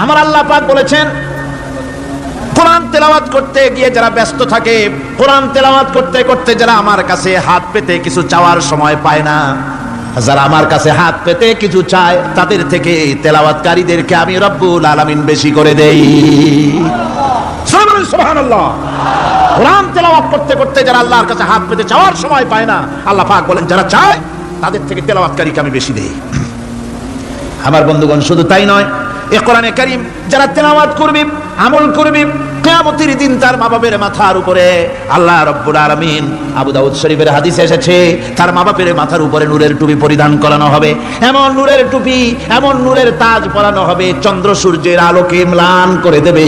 আমার আল্লাহ পাক বলেছেন, কোরআন তেলাওয়াত করতে গিয়ে যারা ব্যস্ত থাকে, কোরআন তেলাওয়াত করতে করতে যারা আমার কাছে হাত পেতে কিছু চাওয়ার সময় পায় না, যারা আমার কাছে হাত পেতে কিছু চায়, তাদের থেকে তেলাওয়াতকারীদেরকে আমি রব্বুল আলামিন বেশি করে দেই। সুবহানাল্লাহ। কোরআন তেলাওয়াত করতে করতে যারা আল্লাহর কাছে হাত পেতে চাওয়ার সময় পায় না, আল্লাহ পাক বলেন যারা চায় তাদের থেকে তেলাওয়াতকারীকে আমি বেশি দেই। আমার বন্ধুগণ, শুধু তাই নয়, এই কোরআনে কারীম যারা তেলাওয়াত করবে, আমল করবে, কিয়ামতের দিন তার মা বাপের মাথার উপরে আল্লাহ রাব্বুল আলামিন, আবু দাউদ শরীফের হাদিসে এসেছে, তার মা বাপের মাথার উপরে নূরের টুপি পরিধান করানো হবে। এমন নূরের টুপি, এমন নূরের তাজ পরানো হবে, চন্দ্র সূর্যের আলোকে ম্লান করে দেবে।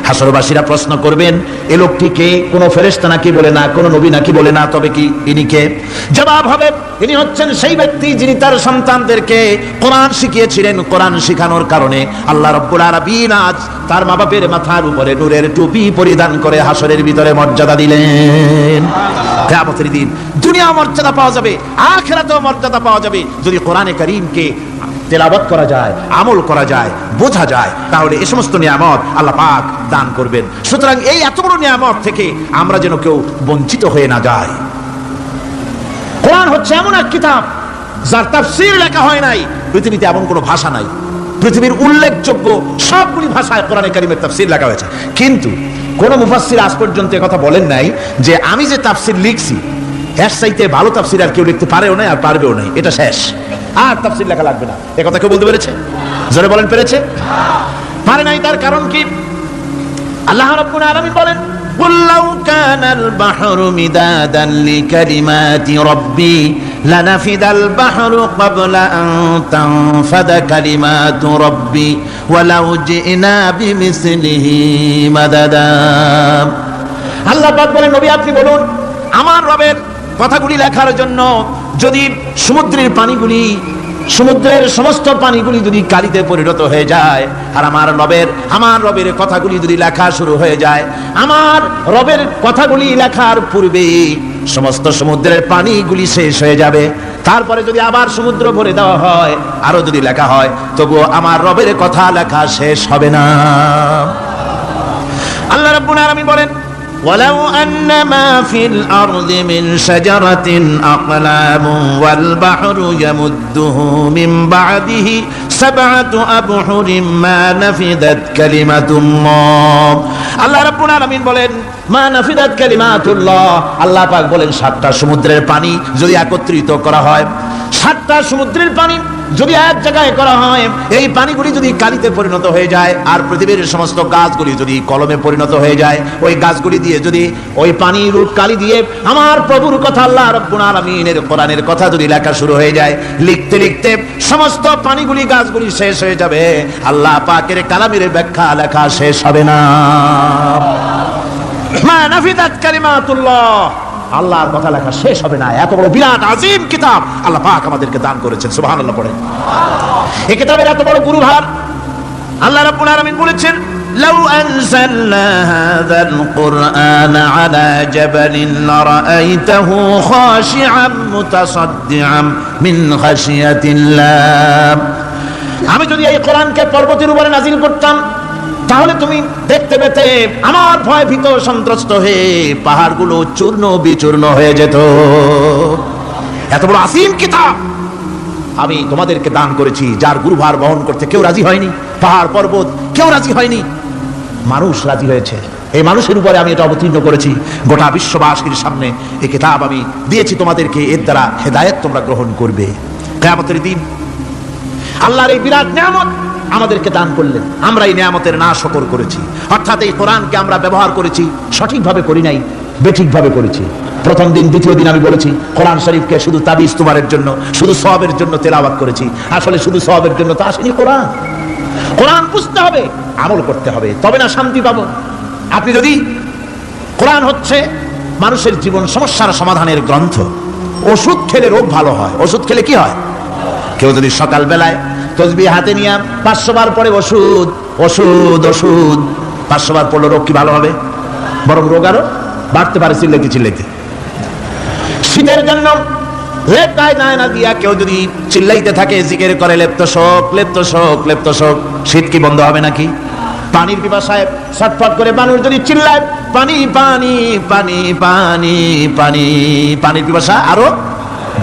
হাসরবাসীরা প্রশ্ন করবেন, এ লোকটিকে কোনো ফেরেশতা নাকি বলে না, কোনো নবী নাকি বলে না, তবে কি ইনি কে? জবাব হবে, ইনি হচ্ছেন সেই ব্যক্তি যিনি তার সন্তানদেরকে কোরআন শিখিয়েছিলেন। কোরআন শিখানোর কারণে আল্লাহ রাব্বুল আলামিন আজ তার মা বাপের মাথার উপরে নূরের টুপি পরিধান করে হাসরের ভিতরে মর্যাদা দিলেন। কিয়ামতের দিন দুনিয়া মর্যাদা পাওয়া যাবে, আখিরাতেও মর্যাদা পাওয়া যাবে যদি কোরআনে কারীমকে তেলাওয়াত করা যায়, আমল করা যায়, বোঝা যায়, তাহলে এই সমস্ত নিয়ামত আল্লাহ পাক দান করবেন। সুতরাং এই এত বড় নিয়ামত থেকে আমরা যেন কেউ বঞ্চিত হয়ে না যাই। কোরআন হচ্ছে এমন এক কিতাব যার তাফসীর লেখা হয় নাই। পৃথিবীতে এমন কোনো ভাষা নাই, পৃথিবীর উল্লেখযোগ্য সবগুলি ভাষায় কোরআনে কারীমের তাফসীর লেখা হয়েছে, কিন্তু কোন মুফাসসির আজ পর্যন্ত কথা বলেন নাই যে আমি যে তাফসীর লিখছি এর চাইতে ভালো তাফসীর আর কেউ লিখতে পারেও না আর পারবেও না, এটা শেষ, আর তাফসীর লেখা লাগবে না। এ কথা কেউ বলতে পেরেছে? জোরে বলেন, পেরেছে? পারে নাই। তার কারণ কি? আল্লাহ রাব্বুল আলামিন বলেন, قُلْ لَوْ كَانَ الْبَحْرُ مِدَادًا لِكَلِمَاتِ رَبِّي لَنَفِدَ الْبَحْرُ قَبْلَ أَن تَنفَدَ كَلِمَاتُ رَبِّي وَلَوْ جِئْنَا بِمِثْلِهِ مَدَدًا। আল্লাহ পাক বলেন, নবী আপনি বলুন, আমার রবের কথাগুলি লেখার জন্য যদি সমুদ্রের পানিগুলি, সমুদ্রের সমস্ত পানিগুলি যদি কালিতে পরিণত হয়ে যায়, আর আমার রবের কথাগুলি যদি লেখা শুরু হয়ে যায়, আমার রবের কথাগুলি লেখার পূর্বে সমস্ত সমুদ্রের পানিগুলি শেষ হয়ে যাবে, তারপরে যদি আবার সমুদ্র ভরে দেওয়া হয়, আরো যদি লেখা হয়, তবুও আমার রবের কথা লেখা শেষ হবে না। আল্লাহ রাব্বুল আলামিন বলেন, ولو أن ما في الأرض من شجرة أقلام والبحر يمده من بعده 7 أبحر ما نفدت كلمة الله। আল্লাহ রাব্বুল আলামিন বলেন, মা নাফিদাত কালিমাতুল্লাহ। আল্লাহ পাক বলেন, 7টা সমুদ্রের পানি যদি একত্রিত করা হয়, 7টা সমুদ্রের পানি যদি এক জায়গায় করা হয়, এই পানিগুলি যদি কালিতে পরিণত হয়ে যায়, আর পৃথিবীর সমস্ত গাছগুলি যদি কলমে পরিণত হয়ে যায়, ওই গাছগুলি দিয়ে যদি ওই পানির কালি দিয়ে আমার প্রভুর কথা, আল্লাহ রাব্বুল আলামিনের কোরআনের কথা যদি লেখা শুরু হয়ে যায়, লিখতে লিখতে সমস্ত পানিগুলি, গাছগুলি শেষ হয়ে যাবে, আল্লাহ পাকের কালামের ব্যাখ্যা লেখা শেষ হবে না। মা নাফিদাত কালিমাতুল্লাহ, আল্লাহর কথা লেখা শেষ হবে না। এত বড় বিরাট আজিম কিতাব আল্লাহ পাক আমাদেরকে দান করেছেন, সুবহানাল্লাহ পড়েন। এই কিতাবের এত বড় গুরুভার আল্লাহ রাব্বুল আলামিন বলেছেন, লাউ আনজালনা হাযাল কুরআন আলা জাবালিন লারাআইতাহু খাশিআম মুতাসাদ্দিআম মিন খাশিয়াতিল্লাহ। আমি যদি এই কোরআনকে পর্বতের উপরে নাযিল করতাম, তাহলে তুমি দেখতে পেতে আমার ভয় ভীত সন্ত্রস্ত হয়ে পাহাড়গুলো চূর্ণ বিচূর্ণ হয়ে যেত। এত বড় আসিম কিতাব আমি তোমাদেরকে দান করেছি, যার গুরুভার বহন করতে কেউ রাজি হয়নি, পাহাড় পর্বত কেউ রাজি হয়নি, মানুষ রাজি হয়েছে। এই মানুষের উপরে আমি এটা অবতীর্ণ করেছি, গোটা বিশ্ববাসীর সামনে এই কিতাব আমি দিয়েছি তোমাদেরকে, এর দ্বারা হেদায়েত তোমরা গ্রহণ করবে। কিয়ামতের দিন আল্লাহর এই বিরাট নিয়ামত আমাদেরকে দান করলেন, আমরা এই নিয়ামতের না শুকর করেছি, অর্থাৎ এই কোরআনকে আমরা ব্যবহার করেছি, সঠিকভাবে করি নাই, বেঠিকভাবে করেছি। প্রথম দিন, দ্বিতীয় দিন আমি বলেছি কোরআন শরীফকে শুধু তাবিজ তোমারের জন্য, শুধু সওয়াবের জন্য তেলাওয়াত করেছি। আসলে শুধু সওয়াবের জন্য তো আসেনি কোরআন। কোরআন বুঝতে হবে, আমল করতে হবে, তবে না শান্তি পাবো। আপনি যদি, কোরআন হচ্ছে মানুষের জীবন সমস্যার সমাধানের গ্রন্থ। ওষুধ খেলে রোগ ভালো হয়, ওষুধ খেলে কি হয়? কেউ যদি সকাল বেলায় তসবিহ হাতে নিয়ে 500 বার পরে ওষুধ ওষুধ ওষুধ 500 বার পড়লে রোগ কি ভালো হবে? বরং রোগ আরো বাড়তে পারে চিল্লাইতে চিল্লাইতে। শীতের জন্য লেপটায় না দিয়া কেউ যদি চিল্লাইতে থাকে, জিকির করে লেপ্ত শোক, লেপ্ত শোক, লেপ্ত শোক, শীত কি বন্ধ হবে নাকি? পানির পিপাসায় ছটফট করে মানুষ যদি চিল্লায় পানি পানি পানি পানি পানি, পানির পিপাসা আরো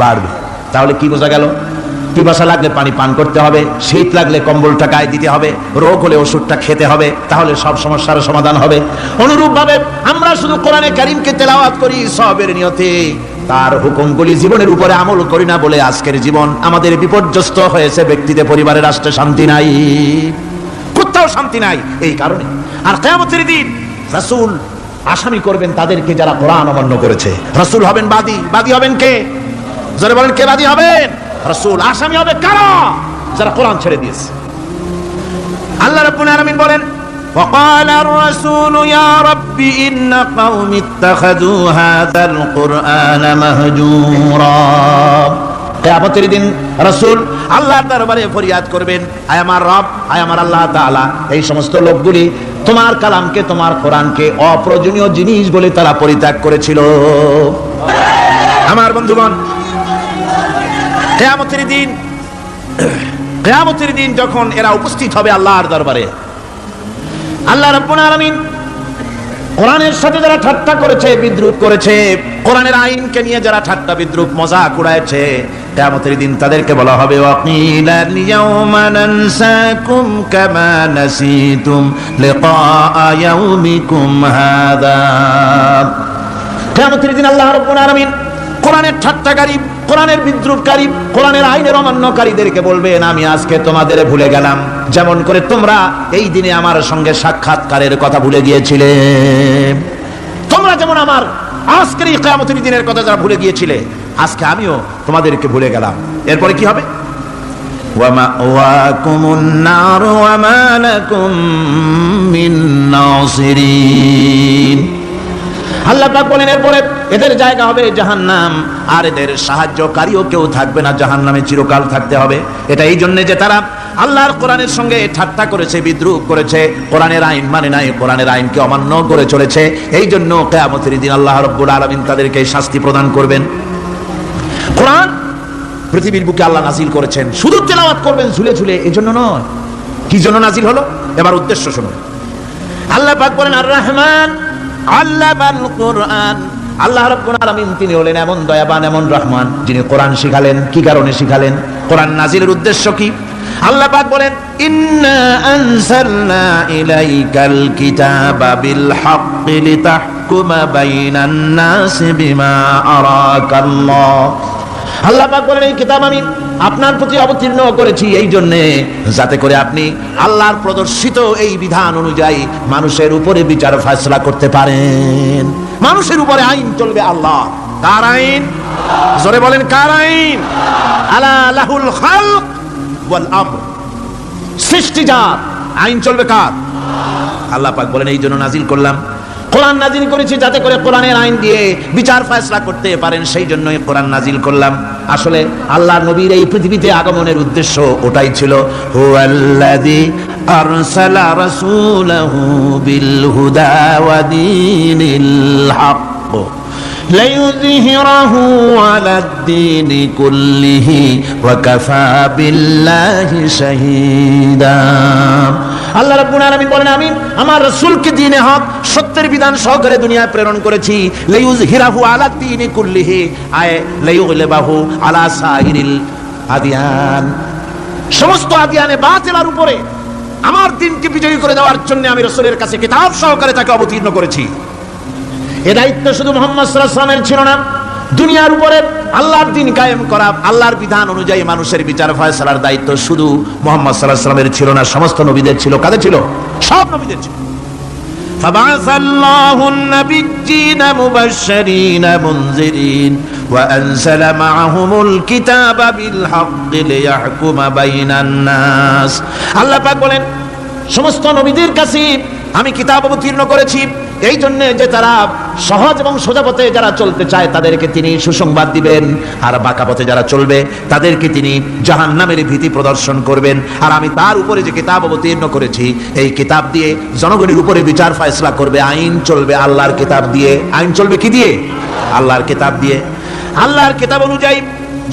বাড়বে। তাহলে কি বোঝা গেল? পিপাসা লাগলে পানি পান করতে হবে, শীত লাগলে কম্বলটা গায়ে দিতে হবে, রোগ হলে ওষুধটা খেতে হবে, তাহলে সব সমস্যার সমাধান হবে। অনুরূপ ভাবে আমরা শুধু কোরআনে কারীমকে তেলাওয়াত করি সওয়াবের নিয়তে, তার হুকুমগুলি জীবনের উপরে আমল করি না বলে আজকের জীবন আমাদের বিপর্যস্ত হয়েছে। ব্যক্তিতে, পরিবারে, রাষ্ট্রে শান্তি নাই, কোথাও শান্তি নাই এই কারণে। আর কিয়ামতের দিন রাসূল আসামি করবেন তাদেরকে যারা কোরআন অমান্য করেছে। রাসূল হবেন বাদী। বাদী হবেন কে? যারা বলেন কে বাদী হবেন? রাসূল। আসামি হবে কারা? যারা কোরআন ছেড়ে দিয়েছে। আল্লাহ রাব্বুল আলামিন বলেন وقال الرسول يا رب إن قوم اتخذوا هذا القرآن مهجورا। কিয়ামতের দিন রাসূল আল্লাহর দরবারে ফরিয়াদ করবেন, আয় আমার রব, আয় আমার আল্লাহ তাআলা, এই সমস্ত লোকগুলি তোমার কালামকে, তোমার কোরআনকে অপ্রয়োজনীয় জিনিস বলে তারা পরিত্যাগ করেছিল। আমার বন্ধুগণ, কিয়ামতের দিন যখন এরা উপস্থিত হবে আল্লাহর দরবারে, আল্লাহ রাব্বুল আলামিন কোরআনের সাথে যারা ঠাট্টা করেছে, বিদ্রুপ করেছে, কোরআনের আইনকে নিয়ে যারা ঠাট্টা বিদ্রুপ মজাক উড়াইছে, কিয়ামতের দিন তাদেরকে বলা হবে ওয়াকিলাল ইয়াউমা নানসাকুম কামা নাসিতুম লিকা ইয়াউমিকুম হাযা। কিয়ামতের দিন আল্লাহ রাব্বুল আলামিন কোরআনের ঠাট্টাকারী, কোরআনের বিদ্রুপকারী, কোরআনের আইনের অমান্যকারীদেরকে বলবেন আমি আজকে তোমাদের ভুলে গেলাম, যেমন করে তোমরা এই দিনে আমার সঙ্গে সাক্ষাৎকারের কথা ভুলে গিয়েছিলে। তোমরা যেমন আমার আজকের এই কিয়ামতের দিনের কথা যারা ভুলে গিয়েছিলে, আজকে আমিও তোমাদেরকে ভুলে গেলাম। এরপরে কি হবে? ওয়ামাওয়াকুমুন নার ওয়া মা লাকুম মিন নাসিরিন। আল্লাহ পাক বলেন এরপরে এদের জায়গা হবে জাহান্নাম, আর এদের সাহায্যকারীও কেউ থাকবে না, জাহান্নামে চিরকাল থাকতে হবে। এটা এই জন্য যে তারা আল্লাহর কোরআনের সঙ্গে ঠাট্টা করেছে, বিদ্রুপ করেছে, কোরআনের আইন মানে নাই, কোরআনের আইনকে অমান্য করে চলেছে। এই জন্য কিয়ামতের দিন আল্লাহ রাব্বুল আলামিন তাদেরকে শাস্তি প্রদান করবেন। কোরআন পৃথিবীর বুকে আল্লাহ নাজিল করেছেন, শুধু তেলাওয়াত করবেন ঝুলে ঝুলে, এই জন্য নয়। কি জন্য নাজিল হলো? এবার উদ্দেশ্য শুনুন। আল্লাহ পাক বলেন আর রহমান আল্লামাল কোরআন। আল্লাহ রাব্বুল আলামিন তিনি হলেন এমন দয়াবান, এমন রহমান, যিনি কোরআন শিখালেন। কি কারণে শিখালেন? কোরআন নাজিলের উদ্দেশ্য কি? আল্লাহ পাক বলেন ইন্না আনসালনা ইলাইকাল কিতাবা বিল হাক্কি লিতাহকুমা বাইনান নাসি বিমা আরাকাল্লাহ। আল্লাহ পাক বলেন এই কিতাব আমি আপনার প্রতি অবতীর্ণ করেছি এই জন্য যাতে করে আপনি আল্লাহর প্রদর্শিত এই বিধান অনুযায়ী মানুষের উপরে বিচার ফয়সালা করতে পারেন। মানুষের উপরে আইন চলবে আল্লাহ। কার আইন? জোরে বলেন কার আইন? আলা লাহুল খালক ওয়াল আমর। সৃষ্টি যার, আইন চলবে কার? আল্লাহ পাক বলেন এই জন্য নাজিল করলাম, কোরআন নাজিল করেছি যাতে করে কোরআনের আইন দিয়ে বিচার ফয়সালা করতে পারেন, সেই জন্যই কোরআন নাজিল করলাম। আসলে আল্লাহর নবীর এই পৃথিবীতে আগমনের উদ্দেশ্য ওটাই ছিল। হুয়াল্লাযী আরসালা রাসূলাহু বিল হুদা ওয়া দীনিল হক লিইয়ুযহিরাহু আলাদ-দীনি কুল্লিহি ওয়া কাফা বিল্লাহি শাহীদা। আল্লাহ রাব্বুল আলামিন বলেন আমি আমার রাসূলকে দ্বীনে হক, সত্যের বিধান সহকারে দুনিয়ায় প্রেরণ করেছি। লিইয়ুযহিরাহু আলাদ-দীনি কুল্লিহি, আয় লিইয়ুগলিবাহু আলা সাইরিল আদিয়ান। সমস্ত আদিয়ানে বাতিলের উপরে আমার দ্বীনকে বিজয়ী করে দেওয়ার জন্য আমি রাসূলের কাছে কিতাব সহকারে তাকে অবতীর্ণ করেছি। এ দায়িত্ব শুধু মুহাম্মদ সাল্লাল্লাহু আলাইহি ওয়াসাল্লামের ছিল না, দুনিয়ার উপরে আল্লাহর দ্বীন কায়েম করা, আল্লাহর বিধান অনুযায়ী মানুষের বিচার ফয়সালার দায়িত্ব শুধু মুহাম্মদ সাল্লাল্লাহু আলাইহি ওয়াসাল্লামের ছিল না, সমস্ত নবীদের ছিল। কাদের ছিল? সব নবীদের ছিল। ফাবাসাল্লাহু আন-নাবিয়্যিনা মুবাশশিরিনা মুনজিরিন ওয়া আনজালা মা'আহুমুল কিতাবা বিল হাক্কি লিয়াহকুমা বাইনান নাস। আল্লাহ পাক বলেন সমস্ত নবীদের কাছে আমি কিতাব অবতীর্ণ করেছি এই জন্য যে তারা সহজ এবং সোজা পথে যারা চলতে চায় তাদেরকে তিনি সুসংবাদ দিবেন, আর বাঁকা পথে যারা চলবে তাদেরকে তিনি জাহান্নামের ভীতি প্রদর্শন করবেন। আর আমি তার উপরে যে কিতাব অবতীর্ণ করেছি এই কিতাব দিয়ে জনগণের উপরে বিচার ফয়সালা করবে, আইন চলবে আল্লাহর কিতাব দিয়ে। আইন চলবে কি দিয়ে? আল্লাহর কিতাব দিয়ে। আল্লাহর কিতাব অনুযায়ী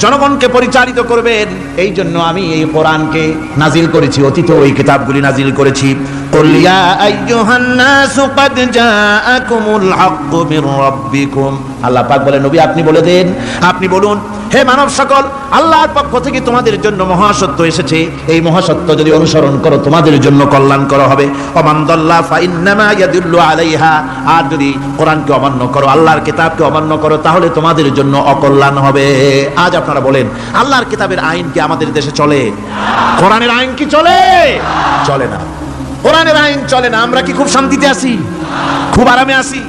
জনগণকে পরিচালিত করবেন। এই জন্য আমি এই কোরআনকে নাজিল করেছি, অতীত ওই কিতাবগুলি নাজিল করেছি। কুল ইয়া আইয়ুহান নাসু ক্বাদ জাআকুমুল হাক্কু মির রাব্বিকুম। আল্লাহ পাক বলেন, নবী আপনি বলে দেন, আপনি বলুন, হে মানব সকল, আল্লাহর পক্ষ থেকে তোমাদের জন্য মহাসত্য এসেছে। এই মহাসত্য যদি অনুসরণ করো তোমাদের জন্য কল্যাণকর হবে। ওমান দাল্লা ফাইন্নামা ইয়াদুল্লু আলাইহা। আর যদি কোরআনকে অমান্য করো, আল্লাহর কিতাবকে অমান্য করো, তাহলে তোমাদের জন্য অকল্যাণ হবে। আজ আপনারা বলেন, আল্লাহর কিতাবের আইন কি আমাদের দেশে চলে? কোরআনের আইন কি চলে? চলে না। কোরআনের আইন চলে না। আমরা কি খুব শান্তিতে আছি? খুব আরামে আছি?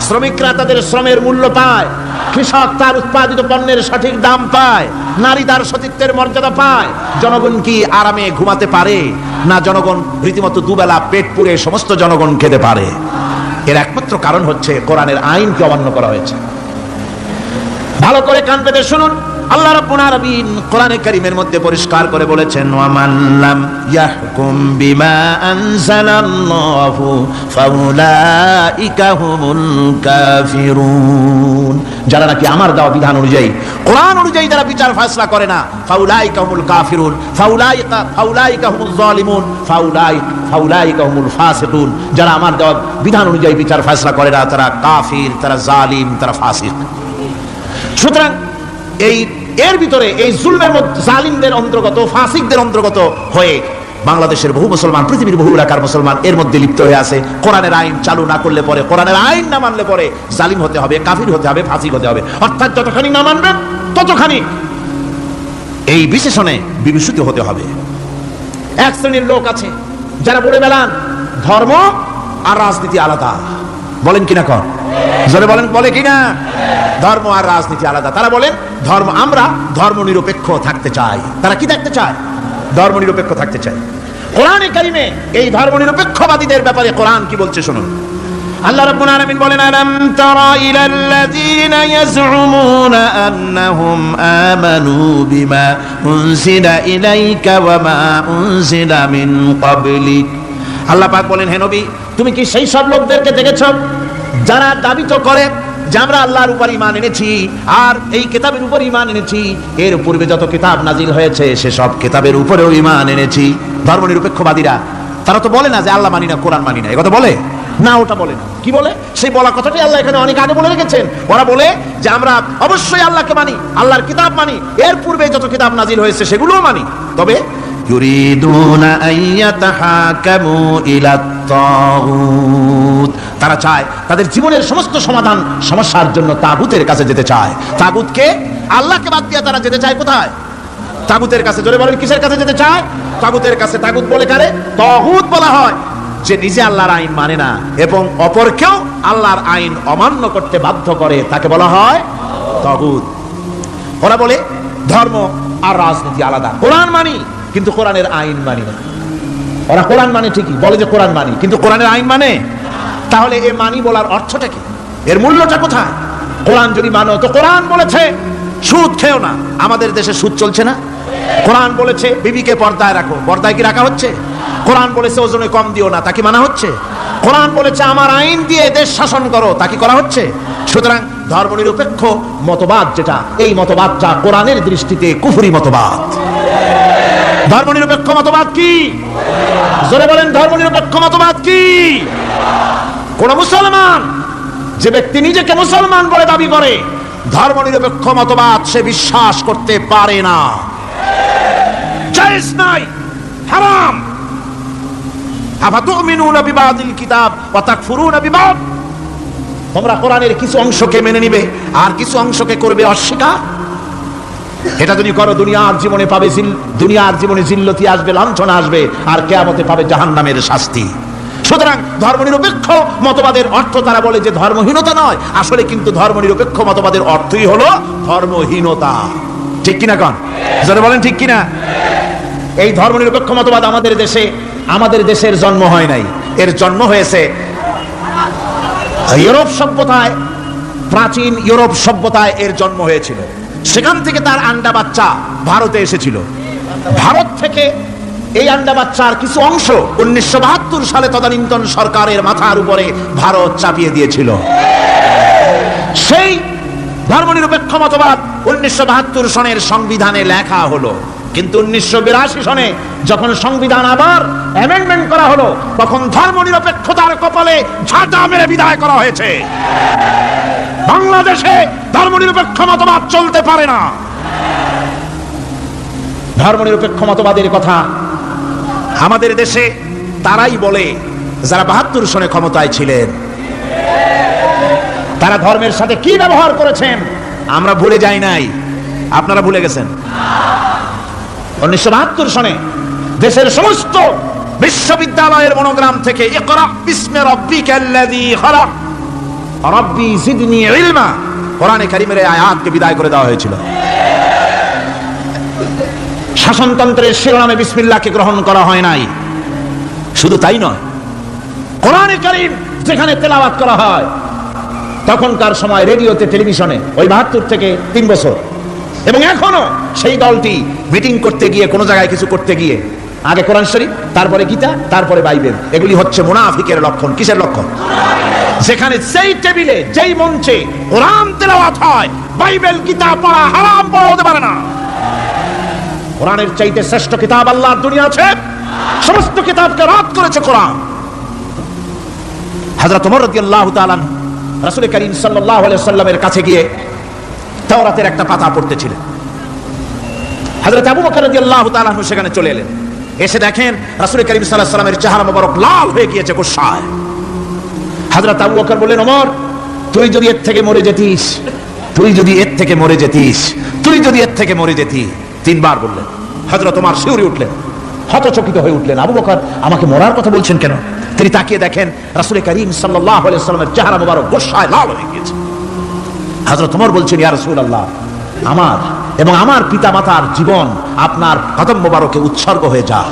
শ্রমিকরা তাদের শ্রমের মূল্য পায়, কৃষক তার উৎপাদিত পণ্যের সঠিক দাম পায়, নারী তার সতীত্বের মর্যাদা পায়। জনগণ কি আরামে ঘুমাতে পারে? না, জনগণ রীতিমতো দুবেলা পেট পুড়ে সমস্ত জনগণ খেতে পারে। এর একমাত্র কারণ হচ্ছে কোরআনের আইনকে অমান্য করা হয়েছে। ভালো করে কান পেতে শুনুন, আল্লাহ রাব্বুল আলামিন কোরআনে কারীমের মধ্যে পরিষ্কার করে বলেছেন, ওয়া মান লাম ইয়াহকুম বিমা আনজালাল্লাহু ফাউলাইকা হুমুল কাফিরুন। যারা নাকি আমার দেওয়া বিধান অনুযায়ী, কোরআন অনুযায়ী যারা বিচার ফয়সালা করে না, ফাউলাইকা হুমুল কাফিরুন, ফাউলাইকা হুমুল যালিমুন, ফাউলাইকা হুমুল ফাসিকুন। যারা আমার দেওয়া বিধান অনুযায়ী বিচার ফয়সালা করে না, তারা কাফির, তারা জালিম, তারা ফাসিক। সুতরাং এর ভিতরে এই জুলমের মধ্যে জালিমদের অন্তর্গত, ফাসিকদের অন্তর্গত হয়ে বাংলাদেশের বহু মুসলমান, পৃথিবীর বহু এলাকার মুসলমান এর মধ্যে লিপ্ত হয়ে আছে। কোরআনের আইন চালু না করলে পরে, কোরআনের আইন না মানলে পরে জালিম হতে হবে, কাফির হতে হবে, ফাসিক হতে হবে। অর্থাৎ যতখানি না মানবেন ততখানি এই বিশেষণে বিভূষিত হতে হবে। এক শ্রেণীর লোক আছে যারা বলে বেড়ান ধর্ম আর রাজনীতি আলাদা। বলেন কিনা? কর জোরে বলেন, বলে কিনা? ধর্ম আর রাজনীতি আলাদা। তারা বলেন আমরা ধর্ম নিরপেক্ষ থাকতে চাই। তারা কি থাকতে চায়? ধর্ম নিরপেক্ষ থাকতে চায়। কোরআনে কারিমে এই ধর্ম নিরপেক্ষবাদীদের ব্যাপারে কোরআন কি বলছে শুনুন। আল্লাহ রাব্বুল আলামিন বলেন, আলাম তারা ইলাল্লাযীনা ইয়াজউমুনা আন্নাহুম আমানু বিমা উনজিলা ইলাইকা ওয়া মা উনজিলা মিন ক্বাবলিক। আল্লাহ পাক বলেন, হে নবী, তুমি কি সেই সব লোকদেরকে দেখেছো যারা দাবি তো করে যে আমরা আল্লাহর উপর ঈমান এনেছি আর এই কিতাবের উপর ঈমান এনেছি, এর পূর্বে যত কিতাব নাজিল হয়েছে সেসব কিতাবের উপরেও ঈমান এনেছি। ধর্মনিরপেক্ষবাদীরা তারা তো বলে না যে আল্লাহ মানি না, কোরআন মানি না, এই কথা বলে না? ওটা বলে না। কি বলে? সেই বলা কথাটাই আল্লাহ এখানে অনেক আগে বলে রেখেছেন। ওরা বলে যে আমরা অবশ্যই আল্লাহকে মানি, আল্লাহর কিতাব মানি, এর পূর্বে যত কিতাব নাজিল হয়েছে সেগুলোও মানি, তবে ইউরিদুনা আইয়াতাহাকামু ইলাত তাগুত। তারা চায় তাদের জীবনের সমস্ত সমাধান সমস্যার জন্য তাগুতের কাছে যেতে চায়। তাগুতকে, আল্লাহকে বাদ দিয়ে তারা যেতে চায় কোথায়? তাগুতের কাছে। জোরে বলেন, কিসের কাছে যেতে চায়? তাগুতের কাছে। তাগুত বলে কারে? তাগুত বলা হয় যে নিজে আল্লাহর আইন মানে না এবং অপরকেও আল্লাহর আইন অমান্য করতে বাধ্য করে, তাকে বলা হয় তাগুত। ওরা বলে ধর্ম আর রাজনীতি আলাদা। কোরআন মানি কিন্তু কোরআনের আইন মানি না। ওরা কোরআন মানে ঠিকই, বলে যে কোরআন মানি, কিন্তু কোরআনের আইন মানে। তাহলে এ মানি বলার অর্থটা কি? এর মূল্যটা কোথায়? কোরআন যদি মানো তো কোরআন বলেছে সুদ খেও না। আমাদের দেশে সুদ চলছে না? কোরআন বলেছে বিবিকে পর্দায় রাখো, পর্দায় কি রাখা হচ্ছে? কোরআন বলেছে ওজনে কম দিও না, তা কি মানা হচ্ছে? কোরআন বলেছে আমার আইন দিয়ে দেশ শাসন করো, তা কি করা হচ্ছে? সুতরাং ধর্মনিরপেক্ষ মতবাদ যেটা, এই মতবাদটা কোরআনের দৃষ্টিতে কুফরি মতবাদ। ধর্মনিরপেক্ষ মতবাদ কি? জোরে বলেন, ধর্মনিরপেক্ষ মতবাদ কি? কোন মুসলমান, যে ব্যক্তি নিজেকে মুসলমান বলে দাবি করে, ধর্মনিরপেক্ষ মতবাদ সে বিশ্বাস করতে পারে না। জায়েজ নাই, হারাম। আফাতুমিনুনা বিবাদিল কিতাব ওয়া তাকফুরুনা বিবাদ। তোমরা কোরআনের কিছু অংশকে মেনে নিবে আর কিছু অংশকে করবে অস্বীকার। এটা যদি করো দুনিয়ার জীবনে পাবে, দুনিয়ার জীবনে জিল্লতি আসবে, লাঞ্ছনা আসবে, আর কিয়ামতে পাবে জাহান্নামের শাস্তি। সুতরাং ধর্মনিরপেক্ষ মতবাদের অর্থ তারা বলে যে ধর্মহীনতা নয়, আসলে কিন্তু ধর্মনিরপেক্ষ মতবাদের অর্থই হলো ধর্মহীনতা। ঠিক কিনা কন? যারা বলেন ঠিক কিনা? এই ধর্মনিরপেক্ষ মতবাদ আমাদের দেশের জন্ম হয় নাই, এর জন্ম হয়েছে ইউরোপ সভ্যতায়। প্রাচীন ইউরোপ সভ্যতায় এর জন্ম হয়েছিল। সেখান থেকে তার আন্ডা বাচ্চা ভারতে এসেছিল। ভারত থেকে এই আন্ডা বাচ্চার কিছু অংশ 1972 সালে তদানীন্তন সরকারের মাথার উপরে ভারত চাপিয়ে দিয়েছিল। সেই ধর্মনিরপেক্ষ মতবাদ 1972 সনের সংবিধানে লেখা হলো, কিন্তু 1982 সনে যখন সংবিধান আবার অ্যামেন্ডমেন্ট করা হলো, তখন ধর্মনিরপেক্ষতার কপালে ঝাঁটা মেরে বিদায় করা হয়েছে। বাংলাদেশে ধর্মনিরপেক্ষ মতবাদ চলতে পারে না। ধর্মনিরপেক্ষ মতবাদের কথা আমাদের দেশে তারাই বলে যারা 72 সনে ক্ষমতায় ছিলেন। তারা ধর্মের সাথে কি ব্যবহার করেছেন আমরা ভুলে যাই নাই, আপনারা ভুলে গেছেন। 1972 সনে দেশের সমস্ত বিশ্ববিদ্যালয়ের মনোগ্রাম থেকে ইকরা বিসমি রাব্বিকাল্লাযী খালাক রাব্বি জিদনি ইলমা কোরআনে কারীমের আয়াতকে বিদায় করে দেওয়া হয়েছিল। শাসনতন্ত্রের শিরোনামে বিসমিল্লাহকে গ্রহণ করা হয় নাই। শুধু তাই নয়, কোরআনে কারীম যেখানে তেলাওয়াত করা হয় তখনকার সময় রেডিওতে, টেলিভিশনে ওই 72 থেকে 3 বছর, এবং এখনো সেই দলটি মিটিং করতে গিয়ে, কোনো জায়গায় কিছু করতে গিয়ে আগে কোরআন শরীফ, তারপরে গীতা, তারপরে বাইবেল। এগুলি হচ্ছে মুনাফিকের লক্ষণ। কিসের লক্ষণ? যেখানে যেই টেবিলে, যেই মঞ্চে কোরআন তেলাওয়াত হয়, বাইবেল গীতা পড়া হারাম, পড়া হতে পারে না। কোরআনের চাইতে শ্রেষ্ঠ কিতাব আল্লাহর দুনিয়া আছে? সমস্ত কিতাবকে রদ করেছে কোরআন। হযরত ওমর রাদিয়াল্লাহু তাআলা রাসূল করিম সাল্লাল্লাহু আলাইহি ওয়াসাল্লামের কাছে গিয়ে তাওরাতের একটা পাতা পড়তেছিলেন। হযরত আবু বকর রাদিয়াল্লাহু তাআলা সেখানে চলে এলেন। এসে দেখেন রাসূল করিম সাল্লাল্লাহু আলাইহি ওয়াসাল্লামের চেহারা মোবারক লাল হয়ে গিয়েছে গোসায়। হযরত আবু বকর বললেন, ওমর, তুই যদি এর থেকে মরে যেতিস, তুই যদি এর থেকে মরে যেতিস, তুই যদি এর থেকে মরে যেতি। 3 বার বললেন। হযরত ওমর শিউরে উঠলেন, হতচকিত হয়ে উঠলেন। আবু বকর আমাকে মরার কথা বলছেন কেন? তিনি তাকিয়ে দেখেন রাসূল করিম সাল্লাল্লাহু আলাইহি ওয়াসাল্লামের চেহারা মোবারক গোসায় লাল হয়ে গিয়েছে। হযরত ওমর বলছেন, ইয়া রাসূলুল্লাহ, আমার এবং আমার পিতামাতার জীবন আপনার কদম মোবারকে উৎসর্গ হয়ে যাক।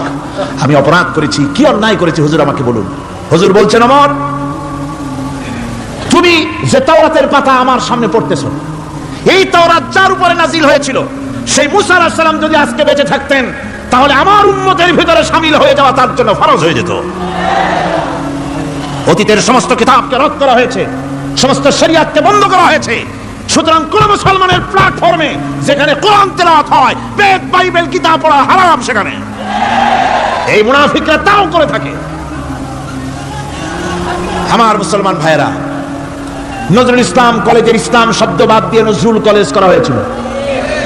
আমি অপরাধ করেছি, কি অন্যায় করেছি হুজুর আমাকে বলুন। হুজুর বলছেন, ওমর, তুমি যে তাওরাতের পাতা আমার সামনে পড়তেছো, এই তাওরাত যার উপরে নাজিল হয়েছিল, সেই মুসা আলাইহিস সালাম যদি আজকে বেঁচে থাকতেন, তাহলে আমার উম্মতের ভিতরে শামিল হয়ে যাওয়া তার জন্য ফরজ হয়ে যেত। অতীতের সমস্ত কিতাবকে রদ করা হয়েছে, সমস্ত শরীয়তকে বন্ধ করা হয়েছে। সুতরাং কোন মুসলমানের প্ল্যাটফর্মে যেখানে কোরআন তেলাওয়াত হয়, বেদ, বাইবেল, গীতা পড়া হারাম। সেখানে এই মুনাফিকরা তাও করে থাকে। আমার মুসলমান ভাইয়েরা, নজরুল ইসলাম কলেজের ইসলাম শব্দ বাদ দিয়ে নজরুল কলেজ করা হয়েছিল।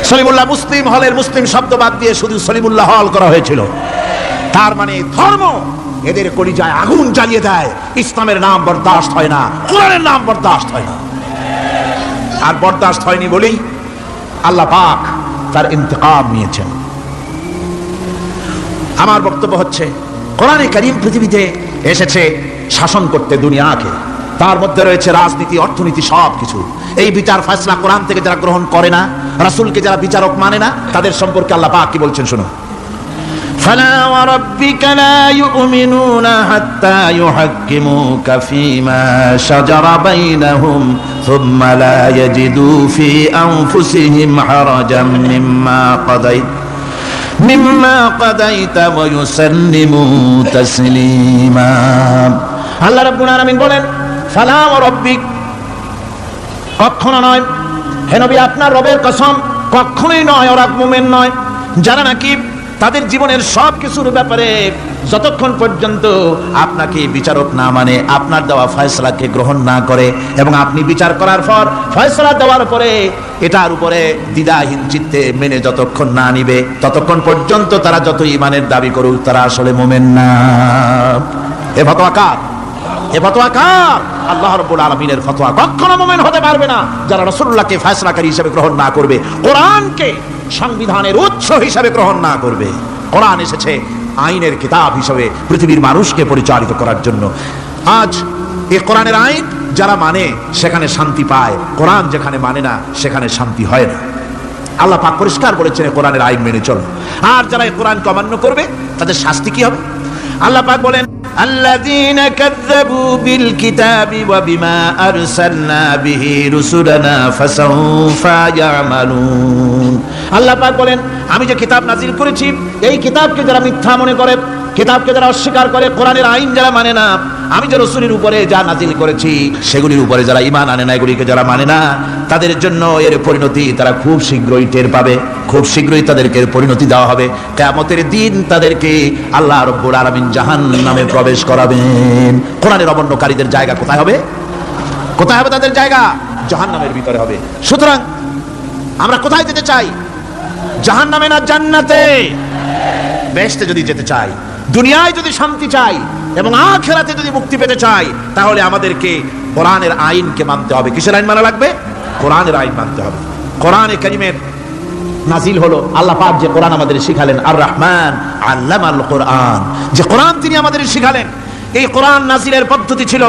সলিমুল্লাহ মুসলিম হলের মুসলিম শব্দ বাদ দিয়ে শুধু সলিমুল্লাহ হল করা হয়েছিল। তার মানে ধর্ম এদের কলিজায় আগুন জ্বালিয়ে দেয়। ইসলামের নাম বরদাস্ত হয় না, কোরআনের নাম বরদাস্ত হয় না। আর বরদাস্ত হয়নি বলেই আল্লাহ পাক তার ইন্তেকাম নিয়েছেন। আমার বক্তব্য হচ্ছে, কোরআনে কারীম পৃথিবীতে এসেছে শাসন করতে দুনিয়াকে। তার মধ্যে রয়েছে রাজনীতি, অর্থনীতি, সব কিছু। এই বিচার ফয়সালা কোরআন থেকে যারা গ্রহণ করে না, রাসূলকে যারা বিচারক মানে না, তাদের সম্পর্কে আল্লাহ পাক কি বলছেন শুনুন। فلا وربك لا يؤمنون حتى يحكموك فيما شجر بينهم ثم لا يجدوا في أنفسهم حرجا مما قضيت ويسلموا تسليما। আল্লাহ রাব্বুল আলামিন বলেন, ফালা ওয়ারাব্বিক, কখনো নয় হে নবী, আপনার রবের কসম, কখনোই নয়। ওরা মুমিন নয় যারা নাকি তাদের জীবনের সব কিছুর ব্যাপারে যতক্ষণ পর্যন্ত আপনাকে বিচারক না মানে, আপনার দেওয়া ফয়সালাকে গ্রহণ না করে, এবং আপনি বিচার করার পর ফয়সালা দেওয়ার পরে এটার উপরে দ্বিধাহীন চিত্তে মেনে যতক্ষণ না নিবে, ততক্ষণ পর্যন্ত তারা যত ঈমানের দাবি করুক, তারা আসলে মুমিন না। এ ফতোয়া কার? এ ফতোয়া কার? আল্লাহ রাব্বুল আলামিনের ফতোয়া। কখনো মুমিন হতে পারবে না যারা রাসূলুল্লাহকে ফয়সালাকারী হিসেবে গ্রহণ না করবে, কোরআনকে সংবিধানের উৎস হিসাবে গ্রহণ না করবে। কোরআন এসেছে আইনের কিতাব হিসাবে পৃথিবীর মানুষকে পরিচালিত করার জন্য। আজ এই কোরআনের আইন যারা মানে সেখানে শান্তি পায়, কোরআন যেখানে মানে না সেখানে শান্তি হয় না। আল্লাহ পাক পরিষ্কার বলেছেন কোরআনের আইন মেনে চলো। আর যারা এই কোরআনকে অমান্য করবে তাদের শাস্তি কি হবে? আল্লাহ পাক বলেন, الذين كذبوا بالكتاب وبما أرسلنا به رسلنا فسوف يعملون। আল্লাহ পাক বলেন, আমি যে কিতাব নাজিল করেছি এই কিতাবকে যারা মিথ্যা মনে করে, কিতাবকে যারা অস্বীকার করে, কোরআনের আইন যারা মানে না, আমি যে রাসূলের উপরে যা নাজিল করেছি সেগুলির উপরে যারা ঈমান আনে না, এগুলিকে যারা মানে না, তাদের জন্য এর পরিণতি তারা খুব শীঘ্রই টের পাবে। খুব শীঘ্রই তাদেরকে পরিণতি দেওয়া হবে। কিয়ামতের দিন তাদেরকে আল্লাহ রাব্বুল আলামিন জাহান্নামে প্রবেশ করাবেন। কোরআনের অবমাননাকারীদের জায়গা কোথায় হবে? কোথায় হবে তাদের জায়গা? জাহান্নামের ভিতরে হবে। সুতরাং আমরা কোথায় যেতে চাই? জাহান্নামে না জান্নাতে? বেহেশতে যদি যেতে চাই, দুনিয়ায় যদি শান্তি চাই এবং আখিরাতে যদি মুক্তি পেতে চাই, তাহলে আমাদেরকে কোরআনের আইনকে মানতে হবে। কিসের আইন মানা লাগবে? কোরআনের আইন মানতে হবে। কোরআনে কারীমের নাজিল হলো, আল্লাহ পাক যে কোরআন আমাদের শিখালেন, আর রহমান আল্লামাল কোরআন, যে কোরআন তিনি আমাদের শিখালেন। এই কোরআন নাজিলের পদ্ধতি ছিল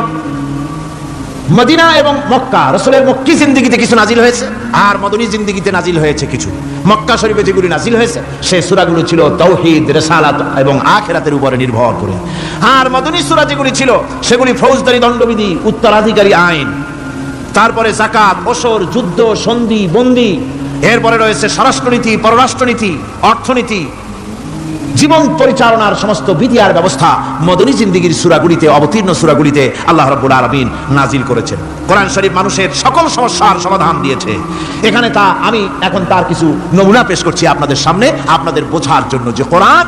মদিনা এবং মক্কা। রাসূলের মক্কি জিন্দেগিতে কিছু নাজিল হয়েছে, আর মদনী জিন্দেগিতে নাজিল হয়েছে কিছু। মক্কা শরীফে যেগুলি নাজিল হয়েছে সেই সূরাগুলো ছিল তাওহীদ, রিসালাত এবং আখিরাতের উপরে নির্ভর করে। আর মদনী সূরা যেগুলি ছিল সেগুলি ফৌজদারি দণ্ডবিধি, উত্তরাধিকারী আইন, তারপরে যাকাত, ওসর, যুদ্ধ, সন্ধি, বন্দী, এরপরে রয়েছে স্বরাষ্ট্রনীতি, পররাষ্ট্রনীতি, অর্থনীতি, জীবন পরিচালনার সমস্ত বিধি আর ব্যবস্থা মদনী জিন্দেগির সূরাগুলিতে, অবতীর্ণ সূরাগুলিতে আল্লাহ রাব্বুল আলামিন নাজিল করেছেন। কোরআন শরীফ মানুষের সকল সমস্যার সমাধান দিয়েছে। এখানে আমি এখন তার কিছু নমুনা পেশ করছি আপনাদের সামনে, আপনাদের বোঝার জন্য যে কোরআন।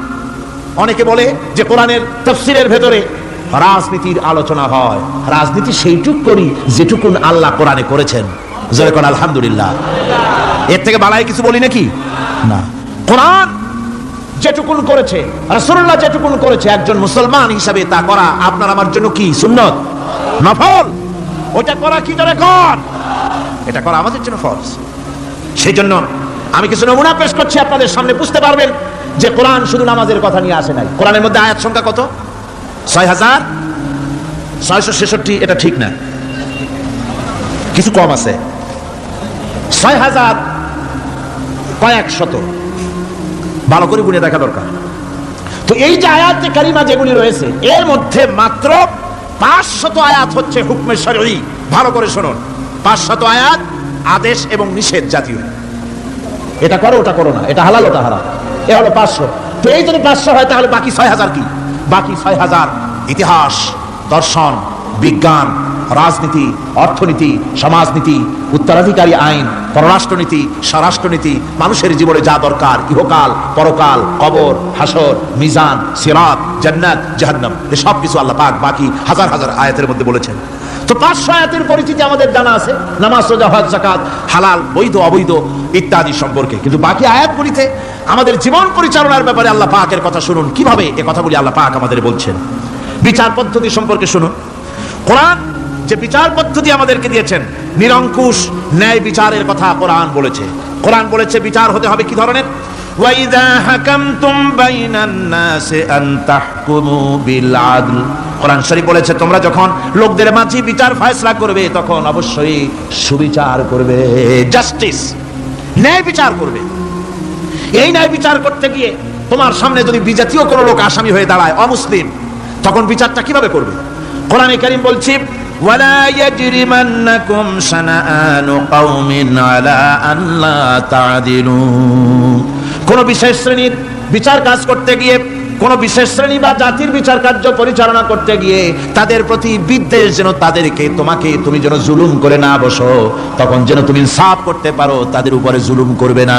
অনেকে বলে যে কোরআনের তাফসীরের ভেতরে রাজনীতির আলোচনা হয়। রাজনীতি সেইটুক করি যেটুকুন আল্লাহ কোরআনে করেছেন। জোরে কোন আলহামদুলিল্লাহ। এর থেকে বালাই কিছু বলি নাকি? না। কোরআন যেটুকুন করেছে, রাসূলুল্লাহ যেটুকুন করেছে, একজন মুসলমান হিসাবে তা করা আপনার আমার জন্য কি? সুন্নত, নফল। ওটা করা কি জোরে কর? এটা করা আমাদের জন্য ফরজ। সেই জন্য আমি কিছু নমুনা পেশ করছি আপনাদের সামনে, বুঝতে পারবেন যে কোরআন শুধু নামাজের কথা নিয়ে আসে নাই। কোরআনের মধ্যে আয়াত সংখ্যা কত? ৬৬৬৬। এটা ঠিক না, কিছু কম আছে। ৬০০০ কয়েক শত, ভালো করে গুনে দেখা দরকার। তো এই যে আয়াত কারিমা যেগুলি রয়েছে, এর মধ্যে মাত্র ৫০০ আয়াত হচ্ছে হুকমে শরঈ। ভালো করে শুনুন, ৫০০ আয়াত আদেশ এবং নিষেধ জাতীয়। এটা করো, ওটা করো না, এটা হালাল, ওটা হারাম। এ হলো ৫০০। তো এই যদি ৫০০ হয়, তাহলে বাকি ৬০০০ কি? বাকি ৬০০০ ইতিহাস, দর্শন, বিজ্ঞান, রাজনীতি, অর্থনীতি, সমাজনীতি, উত্তরাধিকারী আইন, পররাষ্ট্রনীতি, স্বরাষ্ট্রনীতি, মানুষের জীবনে যা দরকার, ইহকাল, পরকাল, কবর, হাসর, মিজান, সিরাত, জান্নাত, জাহান্নাম, এসব কিছু আল্লাহ পাক বাকি হাজার হাজার আয়াতের মধ্যে বলেছেন। তো ৫০০ আয়াতের পরিচিতি আমাদের জানা আছে, নামাজ, রোজা, হজ, যাকাত, হালাল, বৈধ, অবৈধ ইত্যাদি সম্পর্কে। কিন্তু বাকি আয়াতগুলিতে আমাদের জীবন পরিচালনার ব্যাপারে আল্লাহ পাকের কথা শুনুন, কিভাবে এ কথাগুলি আল্লাহ পাক আমাদের বলছেন। বিচার পদ্ধতি সম্পর্কে শুনুন। কোরআন যে বিচার পদ্ধতি আমাদেরকে দিয়েছেন, নিরঙ্কুশ ন্যায় বিচারের কথা কোরআন বলেছে। কোরআন বলেছে বিচার হতে হবে কি ধরনের? ওয়াইযা হাকামতুম বাইনান নাসি আন তাহকুমু বিল আদল। কোরআন শরীফ বলেছে তোমরা যখন লোকদের মাঝে বিচার ফয়সালা করবে তখন অবশ্যই সুবিচার করবে, জাস্টিস, ন্যায় বিচার করবে। এই ন্যায় বিচার করতে গিয়ে তোমার সামনে যদি বিজাতীয় কোনো লোক আসামি হয়ে দাঁড়ায়, অমুসলিম, তখন বিচারটা কিভাবে করবে? কোরআনে কারীম বলছে ওয়ালা ইয়াজরিমান্নাকুম শানাআনু কওমিন আলা আল্লা তা'দিলু। কোন বিশেষ শ্রেণীর বিচার কাজ করতে গিয়ে, কোন বিশেষ শ্রেণী বা জাতির বিচার কার্য পরিচালনা করতে গিয়ে তাদের প্রতি বিদ্বেষ যেন তুমি যেন জুলুম করে না বসো, তখন যেন তুমি ইনসাফ করতে পারো, তাদের উপরে জুলুম করবে না।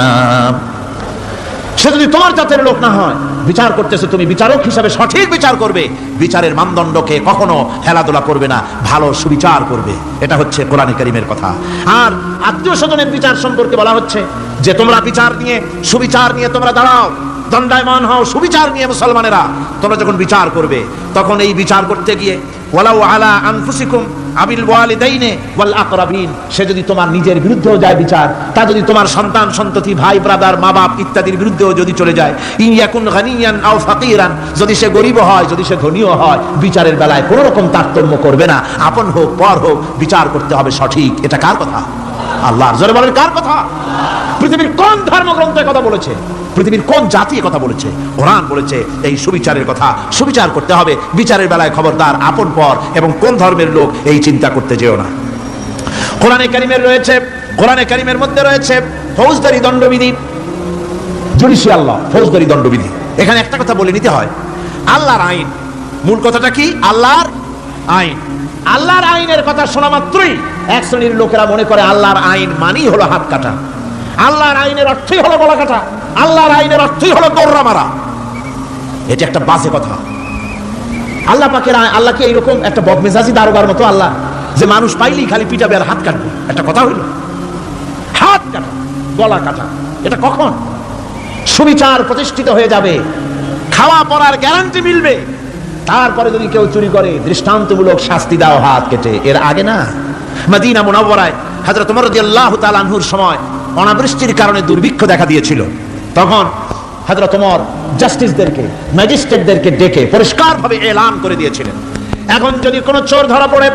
সে যদি তোমার জাতের লোক না হয়, বিচার করতেছে, তুমি বিচারক হিসাবে সঠিক বিচার করবে, বিচারের মানদণ্ডকে কখনো হেলাদোলা করবে না, ভালো সুবিচার করবে। এটা হচ্ছে কোরআনে কারীমের কথা। আর আত্মীয় স্বজনের বিচার সম্পর্কে বলা হচ্ছে যে তোমরা বিচার নিয়ে, সুবিচার নিয়ে তোমরা দাঁড়াও, দণ্ডায়মান হও। সুবিচার নিয়ে মুসলমানেরা তোমরা যখন বিচার করবে, তখন এই বিচার করতে গিয়ে ওয়ালাউ আলা আনফুসিকুম আবিল ওয়ালিদাইনি ওয়াল আকরাবিন, সে যদি তোমার নিজের বিরুদ্ধেও যায় বিচার, তা যদি তোমার সন্তান সন্ততি, ভাই ব্রাদার, মা বাপ ইত্যাদির বিরুদ্ধেও যদি চলে যায়, ইন ইয়াকুন গানিয়ান আও ফাকিরান, যদি সে গরিব হয়, যদি সে ধনীও হয়, বিচারের বেলায় কোনো রকম তারতম্য করবে না, আপন হোক পর হোক, বিচার করতে হবে সঠিক। এটা কার কথা? আল্লাহর। জোরে বলেন, কার কথা? পৃথিবীর কোন ধর্মগ্রন্থের কথা বলেছে? পৃথিবীর কোন জাতি কথা বলেছে? কোরআন বলেছে এই সুবিচারের কথা। সুবিচার করতে হবে, বিচারের বেলায় খবরদার আপন পর এবং কোন ধর্মের লোক এই চিন্তা করতে যেও না। কোরআনে কারীমের মধ্যে রয়েছে ফৌজদারি দণ্ডবিধি, জুডিশিয়াল ল, ফৌজদারি দণ্ডবিধি। এখানে একটা কথা বলে নিতে হয় আল্লাহর আইন। মূল কথাটা কি? আল্লাহর আইন। আল্লাহর আইনের কথা শোনা মাত্রই এক শ্রেণীর লোকেরা মনে করে আল্লাহর আইন মানেই হলো হাত কাটা, আল্লাহর আইনের অর্থই হলো গলা কাটা, আল্লাহর আইনের অর্থই হলো দৌড়া মারা। এটা একটা বাজে কথা। আল্লাহ পাকের আল্লাহ কি এইরকম একটা বদমেজাজি দারোগার মতো আল্লাহ যে মানুষ পাইলেই খালি পিটাবে আর হাত কাটবে? একটা কথা হইল হাত কাটা গলা কাটা, এটা কখন? সুবিচার প্রতিষ্ঠিত হয়ে যাবে, খাওয়া পড়ার গ্যারান্টি মিলবে, তারপরে যদি কেউ চুরি করে দৃষ্টান্তমূলক শাস্তি দাও হাত কেটে। এর আগে না। মদিনা মুনাওয়ারায় হযরত ওমর রাদিয়াল্লাহু তাআলা আনহুর সময় অনাবৃষ্টির কারণে দুর্ভিক্ষ দেখা দিয়েছিল। তখন হযরত ওমর জাস্টিসদেরকে, ম্যাজিস্ট্রেটদেরকে ডেকে পরিষ্কারভাবে এলান করে দিয়েছিলেন, এখন যদি কোনো চোর ধরা পড়ে,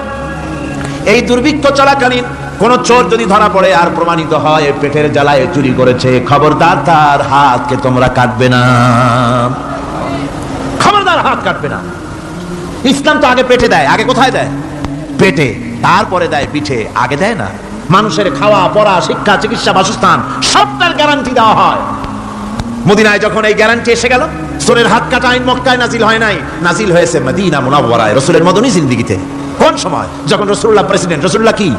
এই দুর্ভিক্ষ চলাকালীন কোন চোর যদি ধরা পড়ে আর প্রমাণিত হয় পেটের জ্বালায় চুরি করেছে, খবরদার তার হাতকে তোমরা কাটবে না, খবরদার হাত কাটবে না। ইসলাম তো আগে পেটে দেয়। আগে কোথায় দেয়? পেটে, তারপরে দেয় পিঠে, আগে দেয় না। মানুষের খাওয়া পড়া, শিক্ষা, চিকিৎসা, বাসস্থান সবটার গ্যারান্টি দেওয়া হয়। মদিনায় যখন এই গ্যারান্টি এসে গেল, চোরের হাত কাটা আইন মক্কায় নাজিল হয় নাই, নাজিল হয়েছে মদিনা মুনাওয়ারায় রাসূলের মদনী জিন্দেগিতে। কোন সময়? যখন রাসূলুল্লাহ প্রেসিডেন্ট। রাসূলুল্লাহ কি?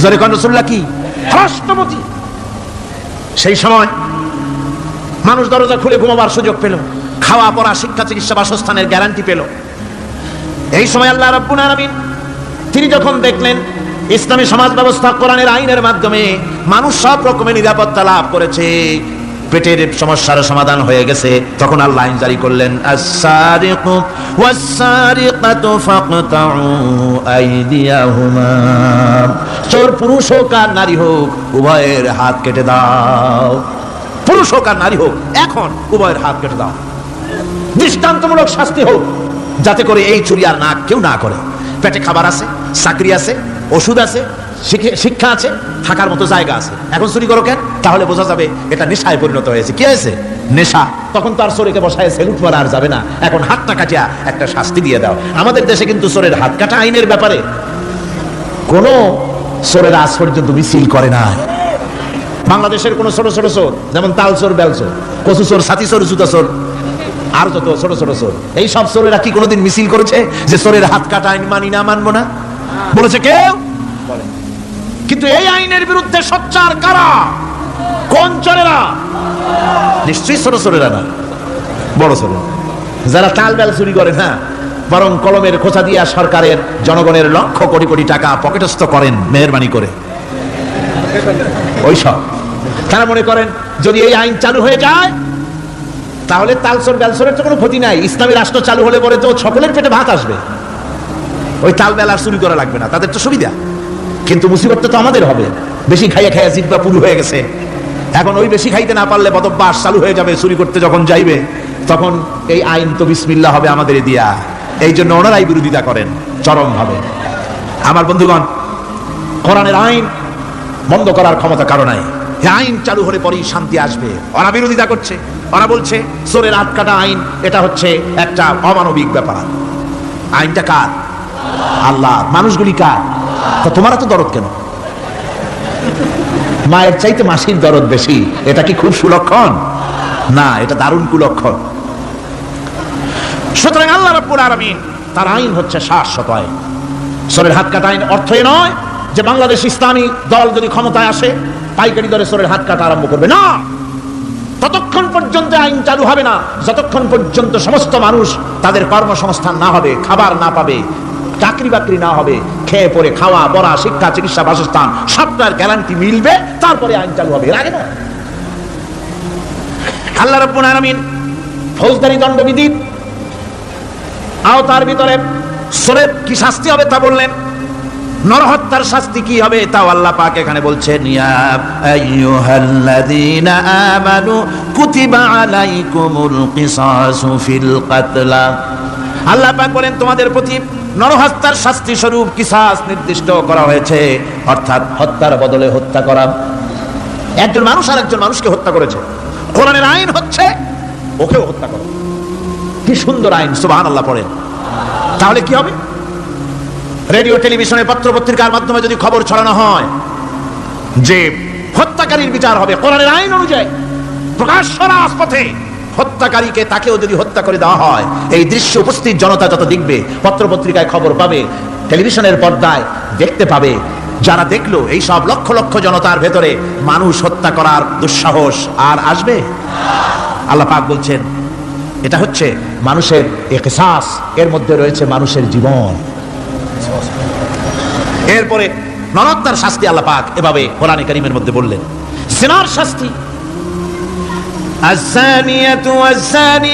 জোরে কোন রাসূলুল্লাহ কি? রাষ্ট্রপতি। সেই সময় মানুষ দরজা খুলে ঘুমাবার সুযোগ পেল, খাওয়া পড়া, শিক্ষা, চিকিৎসা, বাসস্থানের গ্যারান্টি পেল। এই সময় আল্লাহ রাব্বুল আলামিন তিনি যখন দেখলেন ইসলামী সমাজ ব্যবস্থা কোরআনের আইনের মাধ্যমে মানুষ সব রকমের নিরাপত্তা লাভ করেছে, পেটের সমস্যার সমাধান হয়ে গেছে, তখন আল্লাহ আইন জারি করলেন, আস-সারিকু ওয়াস-সারিকাতু ফাকতাউ আইদিয়াহুমা, চোর পুরুষ হোক আর নারী হোক উভয়ের হাত কেটে দাও। পুরুষ হোক আর নারী হোক এখন উভয়ের হাত কেটে দাও। দৃষ্টান্তমূলক শাস্তি হোক, যাতে করে এই চুরি আর না কেউ না করে। পেটে খাবার আছে, চাকরি আছে, ওষুধ আছে, শিক্ষা আছে, থাকার মতো জায়গা আছে, এখন চুরি করো কেন? তাহলে বোঝা যাবে এটা নেশায় পরিণত হয়েছে। কি হয়েছে? নেশা। তখন তো আর চোরকে বসায় সেলুট মারা আর যাবে না, এখন হাতটা কাটিয়া একটা শাস্তি দিয়ে দাও। আমাদের দেশে কিন্তু চোরের হাত কাটা আইনের ব্যাপারে কোনো চোরের আজ পর্যন্ত মিছিল করে না। বাংলাদেশের কোন ছোট ছোট চোর, যেমন তাল চোর, বেল চোর, কচু চোর, ছাতি চোর, জুতা চোর, আর যত ছোট ছোট চোর, এই সব চোরেরা কি কোনোদিন মিছিল করেছে যে চোরের হাত কাটা আইন মানি না, মানবো না? বলেছে কেউ? কিন্তু এই আইনের বিরুদ্ধে সোচ্চার কারা? কোন চোরেরা? নিশ্চয়ই ছোট চোরেরা না, বড় চোরেরা, যারা তাল বেল চুরি করে না, বরং কলমের খোঁচা দিয়া সরকারের, জনগণের লক্ষ কোটি কোটি টাকা পকেটস্থ করেন মেহেরবানি করে। ওইসব তারা মনে করেন যদি এই আইন চালু হয়ে যায় তাহলে তালচোর বেলচোরের তো কোনো ক্ষতি নাই, ইসলামী রাষ্ট্র চালু হলে পরে তো সকলের পেটে ভাত আসবে, ওই তাল বেল আর চুরি করা লাগবে না, তাদের তো সুবিধা। কিন্তু মুসিবতটা তো আমাদের হবে, বেশি খাইয়া খাইয়া জিহ্বা পুরু হয়ে গেছে। এখন ওই বেশি খাইতে না পারলে বদভ্যাস চালু হয়ে যাবে, চুরি করতে যখন যাইবে তখন এই আইন তো বিসমিল্লাহ হবে আমাদের দিয়া। এই জন্য ওনারাই বিরোধিতা করেন চরম ভাবে। আমার বন্ধুগণ, কোরআনের আইন বন্ধ করার ক্ষমতা কারো নাই। আইন চালু হলে পরেই শান্তি আসবে। ওরা বিরোধিতা করছে, ওরা বলছে চোরের হাত কাটা আইন এটা হচ্ছে একটা অমানবিক ব্যাপার। আইনটা কার? আল্লাহ। মানুষগুলি কার? তা তোমারা তো দরদ কেন? মায়ের চাইতে মাসির দরদ বেশি, এটা কি খুব সুলক্ষণ? না, এটা দারুণ কুলক্ষণ। সুতরাং আল্লাহ রাব্বুল আলামিন তার আইন হচ্ছে শাশ্বত আইন। চোরের হাত কাটা আইন অর্থ নয় যে বাংলাদেশ ইসলামী দল যদি ক্ষমতায় আসে পাইকারি দরে চোরের হাত কাটা আরম্ভ করবে না। ততক্ষণ পর্যন্ত আইন চালু হবে না যতক্ষণ পর্যন্ত সমস্ত মানুষ তাদের কর্মসংস্থান না হবে, খাবার না পাবে, চাকরি বাকরি না হবে, খেয়ে পরে খাওয়া পড়া, শিক্ষা, চিকিৎসা, বাসস্থান সবটার গ্যারান্টি মিলবে, তারপরে আইন চালু হবে। এর আগে না। আল্লাহ রাব্বুল আলামিন ফৌজদারি দণ্ডবিধির আওতার ভিতরে চোরের কি শাস্তি হবে তা বললেন, নরহত্যার শাস্তি কি হবে তাও আল্লাহ পাক এখানে বলছেন, ইয়া আইয়ুহাল্লাযীনা আমানু কুতিবা আলাইকুমুল কিসাসু ফিল কাতলা। আল্লাহ পাক বলেন তোমাদের প্রতি নরহত্যার শাস্তি স্বরূপ কিসাস নির্দিষ্ট করা হয়েছে, অর্থাৎ হত্যার বদলে হত্যা করা। একজন মানুষ আর একজন মানুষকে হত্যা করেছে, কোরআনের আইন হচ্ছে ওকেও হত্যা করো। কি সুন্দর আইন, সুবহানাল্লাহ পড়েন। তাহলে কি হবে? রেডিও, টেলিভিশনে, পত্র পত্রিকার মাধ্যমে যদি খবর ছড়ানো হয় যে হত্যাকারীর বিচার হবে কোরআনের আইন অনুযায়ী, প্রকাশ্য রাজপথে হত্যা হত্যাকারীকে তাকেও যদি হত্যা করে দেওয়া হয়, এই দৃশ্য উপস্থিত জনতা যত দেখবে, পত্রপত্রিকায় খবর পাবে, টেলিভিশনের পর্দায় দেখতে পাবে, যারা দেখলো এই সব লক্ষ লক্ষ জনতার ভেতরে মানুষ হত্যা করার দুঃসাহস আর আসবে? আল্লাহ পাক বলছেন এটা হচ্ছে মানুষের ইকসাস, এর মধ্যে রয়েছে মানুষের জীবন। এরপরে নরকতার শাস্তি আল্লাহ পাক এভাবে কোরআনে কারীমের মধ্যে বললেন, জিনার শাস্তি, আয-যানিয়াতু ওয়াজ-যানি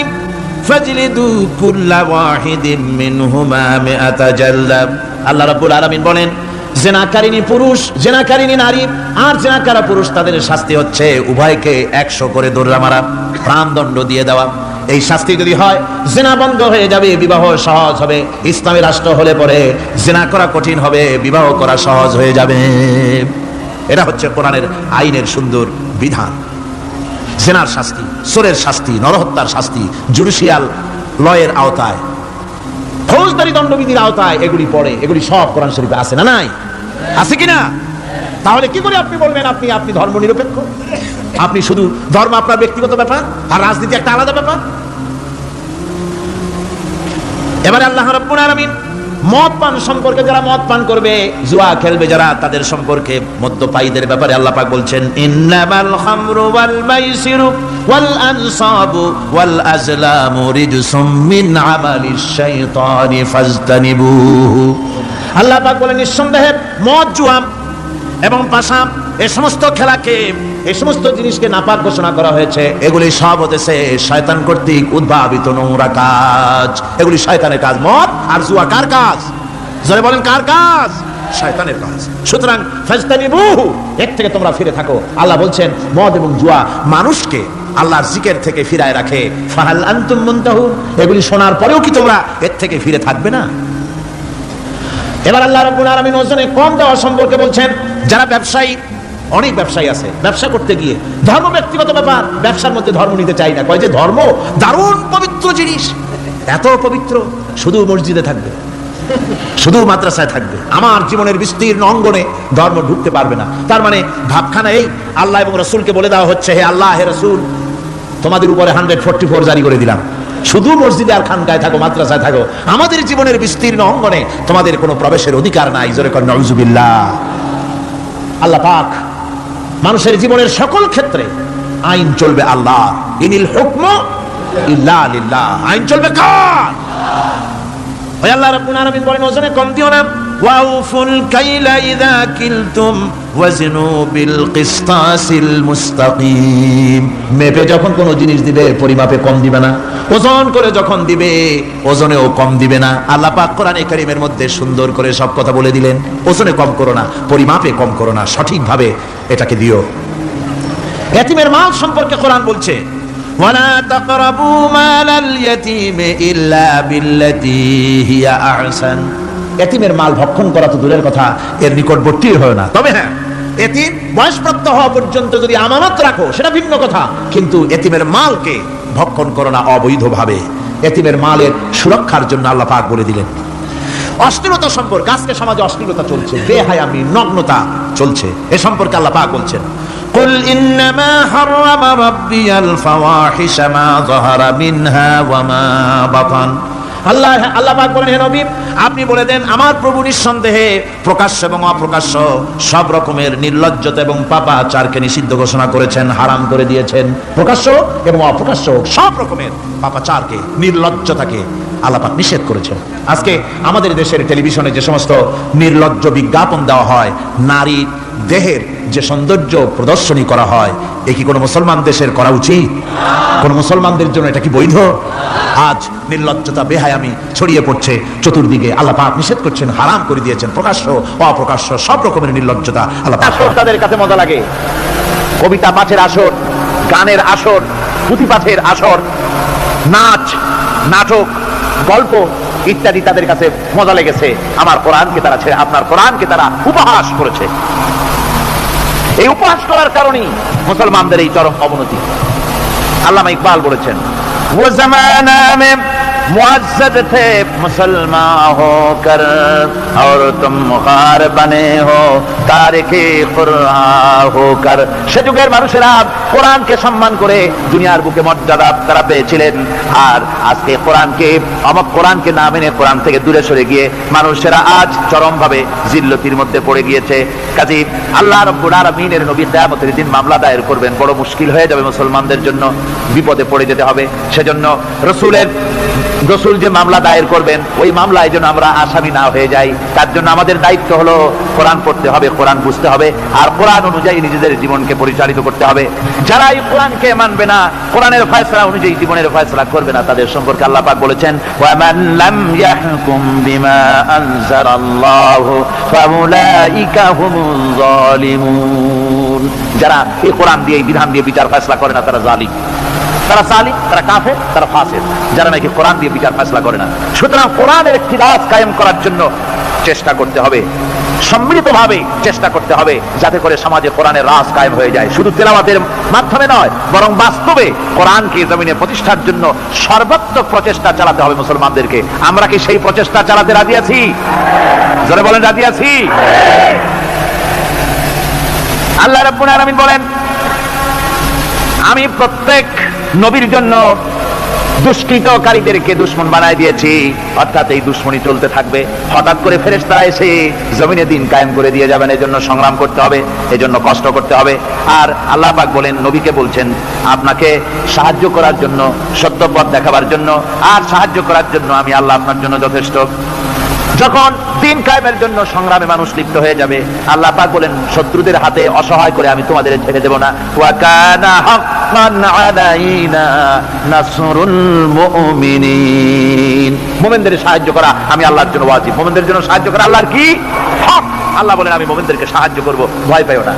ফাজলিদু কুল্লা ওয়াহিদিন মিনহুমা মিআতা জালদা। আল্লাহ রাব্বুল আলামিন বলেন, জিনাকারিনী পুরুষ, জিনাকারিনী নারী আর জিনাকারা পুরুষ, তাদের শাস্তি হচ্ছে উভয়কে 100 করে দৌড়া মারা, প্রাণদণ্ড দিয়ে দেওয়া। এই শাস্তি যদি হয়, জিনা বন্ধ হয়ে যাবে, বিবাহ সহজ হবে। ইসলামী রাষ্ট্র হলে পরে জিনা করা কঠিন হবে, বিবাহ করা সহজ হয়ে যাবে। এটা হচ্ছে কোরআনের আইনের সুন্দর বিধান। জিনার শাস্তি, চোরের শাস্তি, নরহত্যার শাস্তি জুডিশিয়াল লয়ের আওতায়, ফৌজদারি দণ্ডবিধির আওতায় এগুলি পড়ে। এগুলি সব কোরআন শরীফে আছে না নাই? আছে কিনা? তাহলে কি করে আপনি বলবেন আপনি ধর্ম নিরপেক্ষ? আপনি শুধু ধর্ম আপনার ব্যক্তিগত ব্যাপার আর রাজনীতি একটা আলাদা ব্যাপার। এবারে আল্লাহ রাব্বুল আলামিন মদ পান সম্পর্কে, যারা মদ পান করবে, জুয়া খেলবে যারা, তাদের সম্পর্কে মদ্যপায়ীদের ব্যাপারে আল্লাহ পাক বলছেন, ইন্নামাল খামরু ওয়াল মাইসিরু ওয়াল আনসাবু ওয়াল আজলামু রিজসুম মিন আমালিশ শাইতানি ফাজতানিবুহু। আল্লাহ পাক বলেন নিঃসন্দেহে মদ, জুয়া এবং পাশা, এই সমস্ত খেলাকে, এই সমস্ত জিনিসকে নাপাক ঘোষণা করা হয়েছে। এগুলি সব হতেছে শয়তান কর্তৃক উদ্ভাবিত নোংরা কাজ। এগুলি শয়তানের কাজ। মদ আর জুয়া কার কাজ? যারা বলেন কার কাজ? শয়তানের কাজ। সুতরাং ফাজতানিবুহু, এর থেকে তোমরা ফিরে থাকো। আল্লাহ বলছেন মদ এবং জুয়া মানুষকে আল্লাহর জিকির থেকে ফিরায় রাখে। ফাহাল আনতুম মুনতাহুন, এগুলি শোনার পরেও কি তোমরা এর থেকে ফিরে থাকবে না? এবার আল্লাহ রাব্বুল আলামিন ওজনে কম দেওয়া সম্পর্কে বলছেন, যারা ব্যবসায়ী, অনেক ব্যবসায়ী আছে, ব্যবসা করতে গিয়ে ধর্ম ব্যক্তিগত ব্যাপার, ব্যবসার মধ্যে ধর্ম নিতে চাই না। কয় যে ধর্ম দারুণ পবিত্র জিনিস, এত পবিত্র, শুধু মসজিদে থাকবে, শুধু মাদ্রাসায় থাকবে, আমার জীবনের বিস্তীর্ণ অঙ্গনে ধর্ম ঢুকতে পারবে না। তার মানে ভাবখানা এই, আল্লাহ এবং রাসূলকে বলে দেওয়া হচ্ছে, হে আল্লাহ, হে রাসূল, তোমাদের উপরে 144 জারি করে দিলাম, শুধু মসজিদে আর খানকায় থাকো, মাদ্রাসায় থাকো, আমাদের জীবনের বিস্তীর্ণ অঙ্গনে তোমাদের কোনো প্রবেশের অধিকার নাই। জোরে কর নাউজুবিল্লাহ। আল্লাহ পাক মানুষের জীবনের সকল ক্ষেত্রে আইন চলবে আল্লাহ। ইনিল হুকমু ইল্লা লিল্লাহ, আইন চলবে কার? ওই আল্লাহ রাব্বুল আলামিন বলেন ওজনে কম দিও না। ওয়াউফুল কাইলা ইযা কিলতুম ওয়াজনু বিল কিসতাসিল মুস্তাকিম। মেপে যখন কোনো জিনিস দিবে পরিমাপে কম দিবে না, ওজন করে যখন দিবে ওজনেও কম দিবে না। আল্লাহ পাক কোরআনে কারীমের মধ্যে সুন্দর করে সব কথা বলে দিলেন। ওজনে কম করো না, পরিমাপে কম করো না, সঠিকভাবে এটাকে দিও। এতিমের মাল সম্পর্কে কোরআন বলছে, ওয়ালা তাকরাবু মালাল ইয়াতীমি ইল্লা বিল্লাতী হিয়া আহসান। এতিমের মাল ভক্ষণ করা তো দূরের কথা, এর নিকটবর্তী হয় না। তবে হ্যাঁ, এতিম বয়সপ্রাপ্ত হওয়া পর্যন্ত যদি আমানত রাখো সেটা ভিন্ন কথা, কিন্তু এতিমের মালকে ভক্ষণ করো না অবৈধভাবে। এতিমের মালের সুরক্ষার জন্য আল্লাহ পাক বলে দিলেন। অশ্লীলতা সম্পর্কে, আজকে সমাজে অশ্লীলতা চলছে, বেহায়ামি, নগ্নতা চলছে, এ সম্পর্কে আল্লাহ পাক বলছেন, কুল ইন্নামা হারামা রাব্বিয়াল ফাওয়াহিশা মা যাহারা মিনহা ওয়া মা বাতান। আল্লাহ পাক বলেন, হে নবী, আপনি বলে দেন, আমার প্রভু নিঃসন্দেহে প্রকাশ্য এবং অপ্রকাশ্য সব রকমের নির্লজ্জতা এবং পাপাচারকে নিষিদ্ধ ঘোষণা করেছেন, হারাম করে দিয়েছেন। প্রকাশ্য এবং অপ্রকাশ্য সব রকমের পাপাচারকে, নির্লজ্জতাকে আল্লাহ পাক নিষেধ করেছেন। আজকে আমাদের দেশের টেলিভিশনে যে সমস্ত নির্লজ্জ বিজ্ঞাপন দেওয়া হয়, নারী দেহের যে সৌন্দর্য প্রদর্শনী করা হয়, এ কি কোনো মুসলমান দেশের করা উচিত? কোন মুসলমানদের জন্য এটা কি বৈধ? আজ নির্লজ্জতা, বেহায়ামি ছড়িয়ে পড়ছে চতুর্দিকে। আল্লাহ পাক নিষেধ করছেন, হারাম করে দিয়েছেন। প্রকাশ্য অপ্রকাশ্য সব রকমের নির্লজ্জতা আল্লাহ পাক। তাদের কাছে মজা লাগে, কবিতা পাঠের আসর, গানের আসর, পুঁথি পাঠের আসর, নাচ, নাটক, গল্প ইত্যাদি তাদের কাছে মজা লেগেছে। আমার কোরআনকে তারা ছেড়ে আপনার কোরআনকে তারা উপহাস করেছে। এই উপহাস করার কারণেই মুসলমানদের এই চরম অবনতি। আল্লামা ইকবাল বলেছেন, वो ज़माना में मुअज़्ज़ज़ थे मुसलमान होकर और तुम मुखार बने हो तारिके कुरान होकर। সে যুগের মানুষেরা কোরআনকে সম্মান করে দুনিয়ার বুকে মর্যাদা তারা পেয়েছিলেন, আর আজকে কোরআনকে না মেনে কোরআন থেকে দূরে সরে গিয়ে মানুষেরা আজ চরমভাবে জিল্লতির মধ্যে পড়ে গিয়েছে। কাজী আল্লাহ রাব্বুল আলামিনের নবী কিয়ামতের দিন মামলা দায়ের করবেন, বড় মুশকিল হয়ে যাবে মুসলমানদের জন্য, বিপদে পড়ে যেতে হবে। সেজন্য রসুল যে মামলা দায়ের করবেন ওই মামলায় যেন আমরা আসামি না হয়ে যাই, তার জন্য আমাদের দায়িত্ব হলো কোরআন পড়তে হবে, কোরআন বুঝতে হবে, আর কোরআন অনুযায়ী নিজেদের জীবনকে পরিচালিত করতে হবে। যারা এই কোরআনকে মানবে না, কোরআনের ফয়সালা অনুযায়ী জীবনের ফয়সালা করবে না, তাদের সম্পর্কে আল্লাহ পাক বলেছেন ওয়ামান লাম ইয়াহকুম বিমা আনজালাল্লাহু ফাউলাইকা হুমুজ জালিমুন। যারা এই কোরআন দিয়ে এই বিধান দিয়ে বিচার ফয়সালা করে না তারা জালিম, তারা জালিম, তারা কাফের, তারা ফাসিক, যারা নাকি কোরআন দিয়ে বিচার ফয়সালা করে না। সুতরাং কোরআনের একটি রাজ কায়েম করার জন্য চেষ্টা করতে হবে, সম্মিলিতভাবে চেষ্টা করতে হবে, যাতে করে সমাজে কোরআনের রাজ কায়েম হয়ে যায়। শুধু তেলাওয়াতের মাধ্যমে নয়, বরং বাস্তবে কোরআনকে জমিনে প্রতিষ্ঠার জন্য সর্বাত্মক প্রচেষ্টা চালাতে হবে মুসলমানদেরকে। আমরা কি সেই প্রচেষ্টা চালাতে রাজি আছি? জোরে বলেন, রাজি আছি? আল্লাহ রাব্বুল আলামিন বলেন, আমি প্রত্যেক নবীর জন্য দুষ্কৃতকারীদেরকে দুশমন বানায় দিয়েছি, অর্থাৎ এই দুশমনী চলতে থাকবে। হঠাৎ করে ফেরেশতারা এসে জমিনে দিন কায়েম করে দিয়ে যাবেন, এজন্য সংগ্রাম করতে হবে, এজন্য কষ্ট করতে হবে। আর আল্লাহ পাক বলেন, নবীকে বলছেন আপনাকে সাহায্য করার জন্য, সত্য পথ দেখাবার জন্য আর সাহায্য করার জন্য আমি আল্লাহ আপনার জন্য যথেষ্ট। যখন দিন কায়েমের জন্য সংগ্রামে মানুষ লিপ্ত হয়ে যাবে, আল্লাহ পাক বলেন শত্রুদের হাতে অসহায় করে আমি তোমাদের ছেড়ে দেব না। ওয়া কানা হাক্কান আলাইনা নাসরুল মুমিনিন। মুমিনদের সাহায্য করা আমি আল্লাহর জন্য ওয়াজিব, মুমিনদের জন্য সাহায্য করা আল্লাহর কি হক। আল্লাহ বলেন আমি মুমিনদেরকে সাহায্য করব, ভয় পাইও না।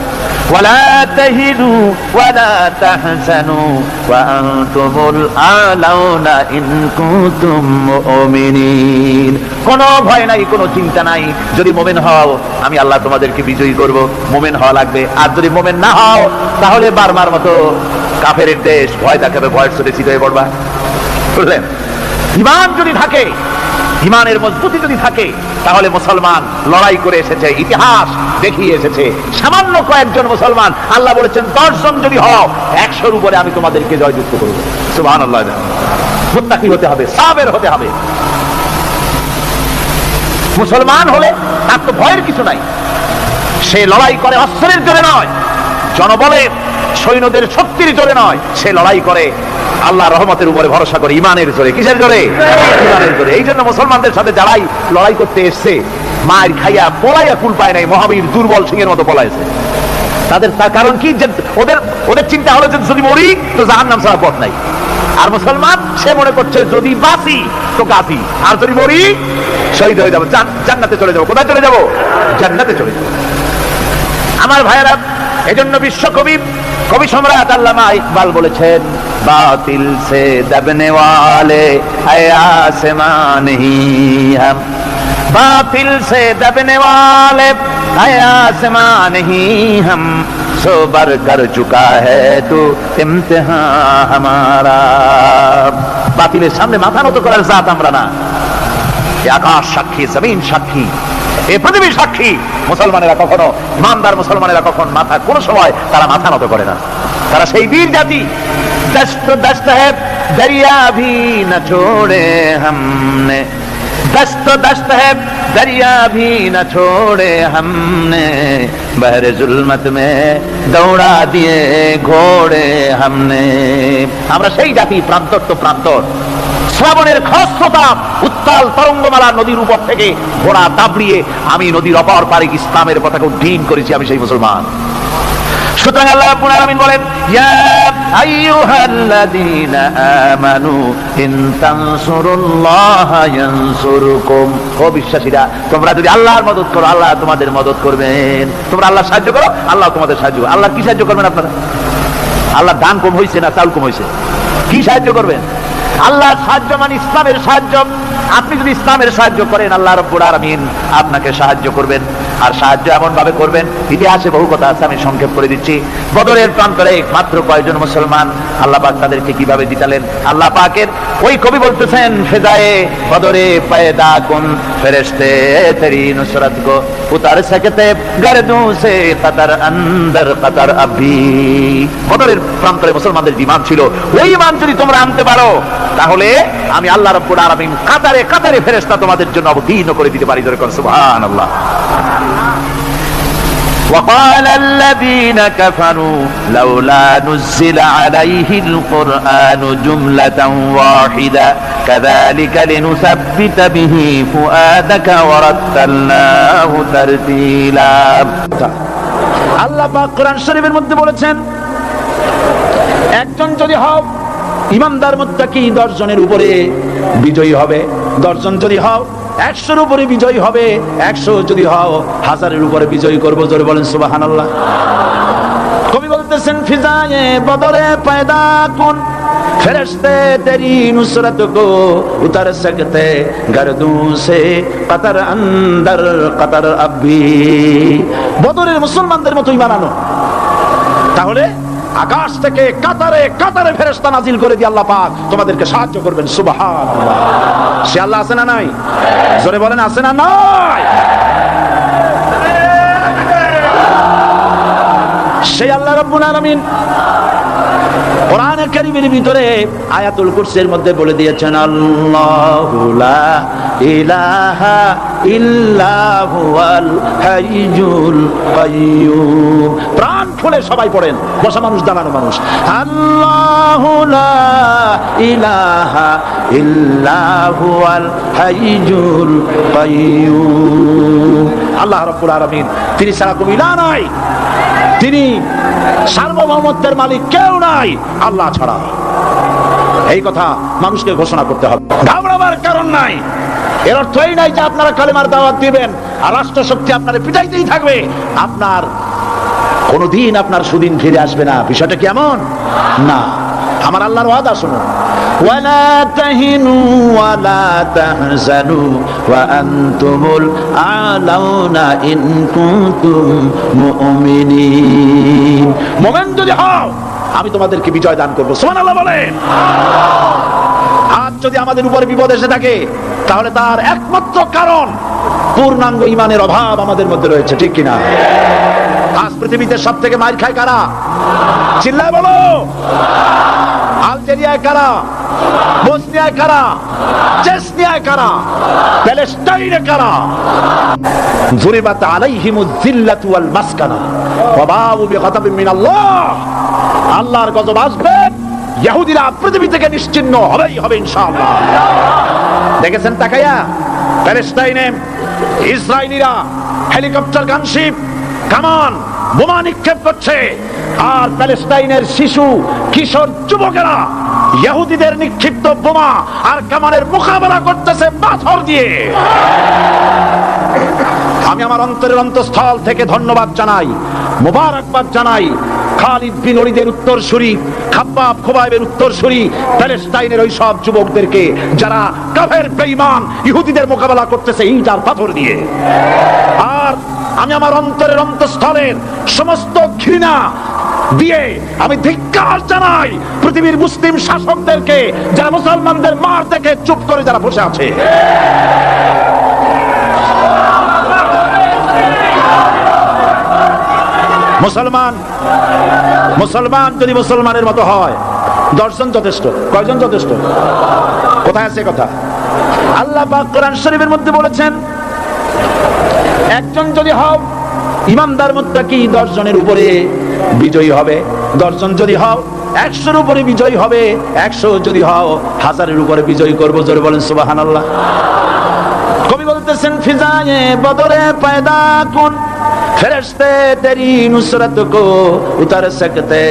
ওয়ালা তাহিনু ওয়ালা তাহজানু ওয়া আনতুমুল আলাউনা ইন কুনতুম মুমিনিন। কোনো ভয় নাই, কোনো চিন্তা নাই, যদি মুমিন হও আমি আল্লাহ তোমাদেরকে বিজয়ী করব। মুমিন হওয়া লাগবে, আর যদি মুমিন না হও তাহলে বারবার মতো কাফেরের দেশ ভয় দেখাবে, ভয়ের চোটে চিত হয়ে পড়বা। বুঝলেন? ঈমান যদি থাকে, ঈমানের মজবুতি যদি থাকে, তাহলে মুসলমান লড়াই করে এসেছে, ইতিহাস দেখিয়ে এসেছে। সামান্য কয়েকজন মুসলমান, আল্লাহ বলেছেন 10 জন যদি হও 100-র উপরে আমি তোমাদেরকে জয়যুক্ত করব। সুবহানাল্লাহ। মুত্তাকি হতে হবে, সাবের হতে হবে। মুসলমান হলে তার তো ভয়ের কিছু নাই, সে লড়াই করে অস্ত্রের জোরে নয়, জনবলের সৈন্যদের শক্তির জোরে নয়, সে লড়াই করে আল্লাহ রহমতের উপরে ভরসা করে, ইমানের জোরে। কিসের জোরে? ইমানের জোরে। এই জন্য মুসলমানদের সাথে যারাই লড়াই করতে এসছে মায়ের খাইয়া পলাইয়া কুল পায় নাই, মহাবীর দুর্বল সিংহের মতো পলাইছে। তার কারণ কি? ওদের চিন্তা হলো যে যদি মরি তো জাহান্নাম ছাড়া পথ নাই। আর মুসলমান সে মনে করছে যদি বাঁচি তো গাছি, আর যদি মরি শহীদ হয়ে যাবো, জান্নাতে চলে যাবো। কোথায় চলে যাবো? জান্নাতে চলে যাবো। আমার ভাইয়েরা, এজন্য বিশ্বকবি কবি সম্রাট আল্লামা ইকবাল বলেছেন, বাতিল সে দবনে ওয়ালে है आसमान ही हम, बातिल से दबने वाले है आसमान ही हम, सोबर कर चुका है तो इम्तिहान हमारा। বাতিলের সামনে মাথা নত করার জাত আমরা না। আকাশ সাক্ষী, জমিন সাক্ষী, এই পৃথিবী সাক্ষী। মুসলমানেরা কখনো, ইমানদার মুসলমানেরা কখন কোন সময় তারা মাথা নত করে না। তারা সেই বীর জাতি। দস্ত দস্ত है दरिया भी न छोड़े हमने, दस्त दस्त है दरिया भी न छोड़े हमने, बहर जुल्मत में दौड़ा दिए घोड़े हमने। আমরা সেই জাতি, প্রান্তর তো প্রান্তর। শ্রাবণের খরস্রোতা উত্তাল তরঙ্গমালা নদীর উপর থেকে ঘোড়া দাবড়িয়ে আমি নদীর অপর পারে ইসলামের পতাকা উড্ডীন করেছি, আমি সেই মুসলমান। সুতরাং আল্লাহ রাব্বুল আলামিন বলেন, ইয়া আইয়ুহাল্লাযীনা আমানু ইন তানসুরুল্লাহা ইয়ানসুরকুম। ও বিশ্বাসীরা, তোমরা যদি আল্লাহর মদদ করো আল্লাহ তোমাদের মদদ করবেন। তোমরা আল্লাহর সাহায্য করো, আল্লাহ তোমাদের সাহায্য করবে। আল্লাহ কি সাহায্য করবেন আপনারা? আল্লাহ ধান কম হইছে না চাউল কম হইছে? কি সাহায্য করবেন? আল্লাহর সাহায্য মানে ইসলামের সাহায্য। আপনি যদি ইসলামের সাহায্য করেন, আল্লাহ রাব্বুল আলামিন আপনাকে সাহায্য করবেন। আর সাহায্য এমন ভাবে করবেন, ইতিহাসে বহু কথা আছে, আমি সংক্ষেপ করে দিচ্ছি। বদরের প্রান্তরে মাত্র কয়েকজন মুসলমান, আল্লাহ পাক তাদেরকে কিভাবে জিতালেন। আল্লাহ পাকের ওই কবি বলতেছেন, ফেজায়ে বদরে পায়দা কুন ফেরেশতে তেরি নুসরত কো উতার सकते गर्दों से कतर अंदर कतर अभी। বদরের প্রান্তরে মুসলমানদের ঈমান ছিল, ওই ঈমান যদি তোমরা আনতে পারো, তাহলে আমি আল্লাহ রাব্বুল আলামিন কাতারে কাতারে ফেরেশতা তোমাদের জন্য অবতীর্ণ করে দিতে পারি। জোরে করুন সুবহানাল্লাহ। وقال الذين كفروا لولا نزل عليه القرآن جملة واحدة كذلك لنثبت به فؤادك ورتلناه ترتيلا। আল্লাহ পাক কোরআন শরীফের মধ্যে বলেছেন, একজন যদি হও ইমানদার মুত্তাকি 10 জনের উপরে বিজয়ী হবে, 10 জন যদি হও 100-এর উপরে বিজয়ী হবে, 100 যদি হও 1000-এর উপরে বিজয়ী করব। জোরে বলেন সুবহানাল্লাহ। কবি বলতেছেন, ফিজায়ে বদরে পয়দা কুন ফেরেশতে তেরি নুসরত কো উতার सकते गर्दों से कतर अंदर कतर अभी। বদরের মুসলমানদের মতো ঈমান আনো, তাহলে আকাশ থেকে কাতারে কাতারে ফেরেশতা নাজিল করে দিয়ে আল্লাহ পাক তোমাদেরকে সাহায্য করবেন। সুবহানাল্লাহ। সে আল্লাহ আছে না নাই? জোরে বলেন, আছে না নাই? সেই আল্লাহ রাব্বুল আলামিন কোরআনে কারীমের ভিতরে আয়াতুল কুরসির মধ্যে বলে দিয়েছেন, আল্লাহু লা ইলাহা ইল্লা হুয়াল হাইয়ুল কাইয়্যুম। প্রাণ খুলে সবাই পড়েন, বসা মানুষ দাঁড়ানো মানুষ। আল্লাহু লা ইলাহা ইল্লা হুয়াল হাইয়ুল কাইয়্যুম। আল্লাহ রাব্বুল আলামিন, তিনি ছাড়া কোনো ইলাহ নাই, তিনি সার্বভৌমত্বের মালিক কেউ নাই আল্লাহ ছাড়া। এই কথা মানুষকে ঘোষণা করতে হবে, ঘাবড়াবার কারণ নাই। এর অর্থ এই নাই যে আপনারা কালেমার দাওয়াত দিবেন আর রাষ্ট্র শক্তি আপনারা পিটাইতেই থাকবে, আপনার কোনদিন আপনার সুদিন ফিরে আসবে না। বিষয়টা কেমন না, আমার আল্লাহর ওয়াদা শুনুন, ওয়ালা তাহিনু ওয়ালা তাহজানু ওয়া আনতুমুল আলাউনা ইন কুনতুম মুমিনিন। মুমিন যদি হও আমি তোমাদেরকে বিজয় দান করব। সুবহানাল্লাহ বলেন। আজ যদি আমাদের উপরে বিপদ এসে থাকে, তাহলে তার একমাত্র কারণ পূর্ণাঙ্গ ঈমানের অভাব আমাদের মধ্যে রয়েছে, ঠিক কিনা? আজ পৃথিবীতে সব থেকে মার খায় কারা? চিল্লায় বলো। আলজেরিয়ায় কারা? বসনিয়ায় কারা? চেচনিয়ায় কারা? প্যালেস্টাইনে কারা? যুরিবাত আলাইহিমুজ যিল্লাতু ওয়াল মাসকানা ওয়া বাউ বিগাদাবিন মিনাল্লাহ। আল্লাহর গজব আসবে, ইহুদিরা পৃথিবী থেকে নিশ্চিহ্ন হবেই হবে ইনশাআল্লাহ। দেখেছেন তাকায়া, প্যালেস্টাইনে ইসরায়েলিরা হেলিকপ্টার, গানশিপ, কামান, বোমা নিক্ষেপ করছে, আর প্যালেস্টাইনের শিশু, কিশোর, যুবকেরা ইহুদিদের নিক্ষিপ্ত বোমা আর কামানের মোকাবেলা করতেছে পাথর দিয়ে। আমি আমার অন্তরের অন্তঃস্থল থেকে ধন্যবাদ জানাই, মোবারকবাদ জানাই খালিদ বিন ওলীদের উত্তরসূরি, খাব্বাব খুবাইবের উত্তরসূরি প্যালেস্টাইনের ওই সব যুবকদেরকে, যারা কাফের বেঈমান ইহুদিদের মোকাবেলা করতেছে ইট আর পাথর দিয়ে। আর আমি আমার অন্তরের অন্তঃস্থলের সমস্ত ঘৃণা দিয়ে আমি ধিক্কার জানাই পৃথিবীর মুসলিম শাসকদেরকে, যারা মুসলমানদের মার দেখে চুপ করে যারা বসে আছে। মুসলমান যদি মুসলমানের মতো হয়, 10 জন যথেষ্ট। কয়জন যথেষ্ট? কোথায় আছে কথা? আল্লাহ পাক কোরআন শরীফের মধ্যে বলেছেন, একজন যদি হও ইমানদার মুত্তাকি 10 জনের উপরে বিজয়ী হবে, 10 জন যদি হও 100-এর উপরে বিজয়ী হবে, 100 যদি হও 1000-এর উপরে বিজয়ী করব। জোরে বলেন সুবহানাল্লাহ। কবি বলতেছেন, ফিজায়ে বদরে পয়দা কুন ফেরেশতে তেরি নুসরত কো উতার सकते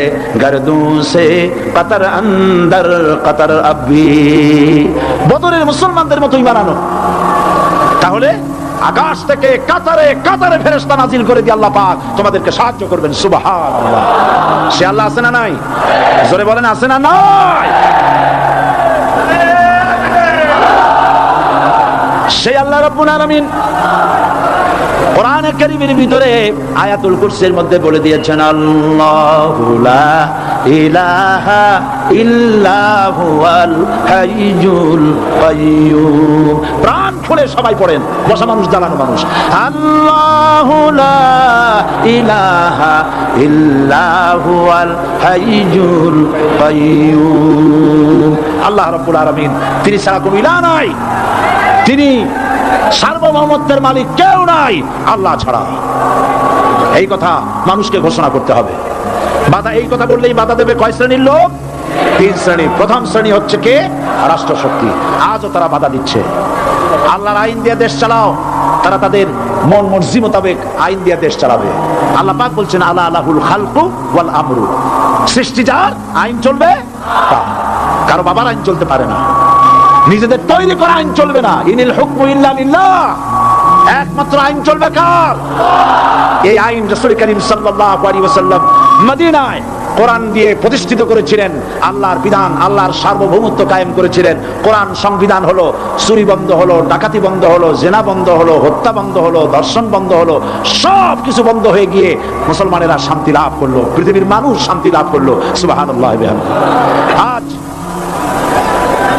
गर्दों से कतर अंदर कतर अभी। বদরের মুসলমানদের মতো ঈমান আনো, তাহলে আকাশ থেকে কাতারে কাতারে ফেরেশতা নাজিল করে দিয়ে আল্লাহ পাক তোমাদেরকে সাহায্য করবেন। সুবহানাল্লাহ। সে আল্লাহ আছে না নাই? জোরে বলেন, আছে না নাই? সেই আল্লাহ রাব্বুল আলামিন কোরআনে কারীমের ভিতরে আয়াতুল কুরসির মধ্যে বলে দিয়েছেন, আল্লাহু লা ইলাহা ইল্লা হুয়াল হাইয়ুল কাইয়্যুম। প্রাণ খুলে সবাই পড়েন, বসা মানুষ দাঁড়ানো মানুষ। আল্লাহু লা ইলাহা ইল্লা হুয়াল হাইয়ুল কাইয়্যুম। আল্লাহ রাব্বুল আলামিন, তিনি ছাড়া কোনো ইলাহ নাই, তিনি সার্বভৌমত্বের মালিক কেউ নাই আল্লাহ ছাড়া। এই কথা মানুষকে ঘোষণা করতে হবে। বাধা, এই কথা বললেই বাধা দেবে কয় শ্রেণীর লোক? 3 শ্রেণী। প্রথম শ্রেণী হচ্ছে কে? রাষ্ট্রশক্তি। আজও তারা বাধা দিচ্ছে। আল্লাহর আইন দিয়ে দেশ চালাও, তারা তাদের মন মর্জি মোতাবেক আইন দিয়ে দেশ চালাবে। আল্লাহ পাক বলছেন, আলা আলাহুল খালকু ওয়াল আমরু, সৃষ্টি যার, আইন চলবে তার। কারো বাবার আইন চলতে পারে না, নিজেদের তৈরি করা আইন চলবে না। ইনিল হুকমু ইল্লা লিল্লাহ, একমাত্র আইন চলবে কার? এই আইন রাসূল করিম সাল্লাল্লাহু আলাইহি ওয়াসাল্লাম মদিনায় কোরআন দিয়ে প্রতিষ্ঠিত করেছিলেন। আল্লাহর বিধান, আল্লাহর সার্বভৌমত্ব কায়েম করেছিলেন। কোরআন সংবিধান হলো, চুরি বন্ধ হলো, ডাকাতি বন্ধ হলো, জেনা বন্ধ হলো, হত্যা বন্ধ হলো, ধর্ষণ বন্ধ হলো, সব কিছু বন্ধ হয়ে গিয়ে মুসলমানেরা শান্তি লাভ করলো, পৃথিবীর মানুষ শান্তি লাভ করলো। সুবহানাল্লাহ। আজ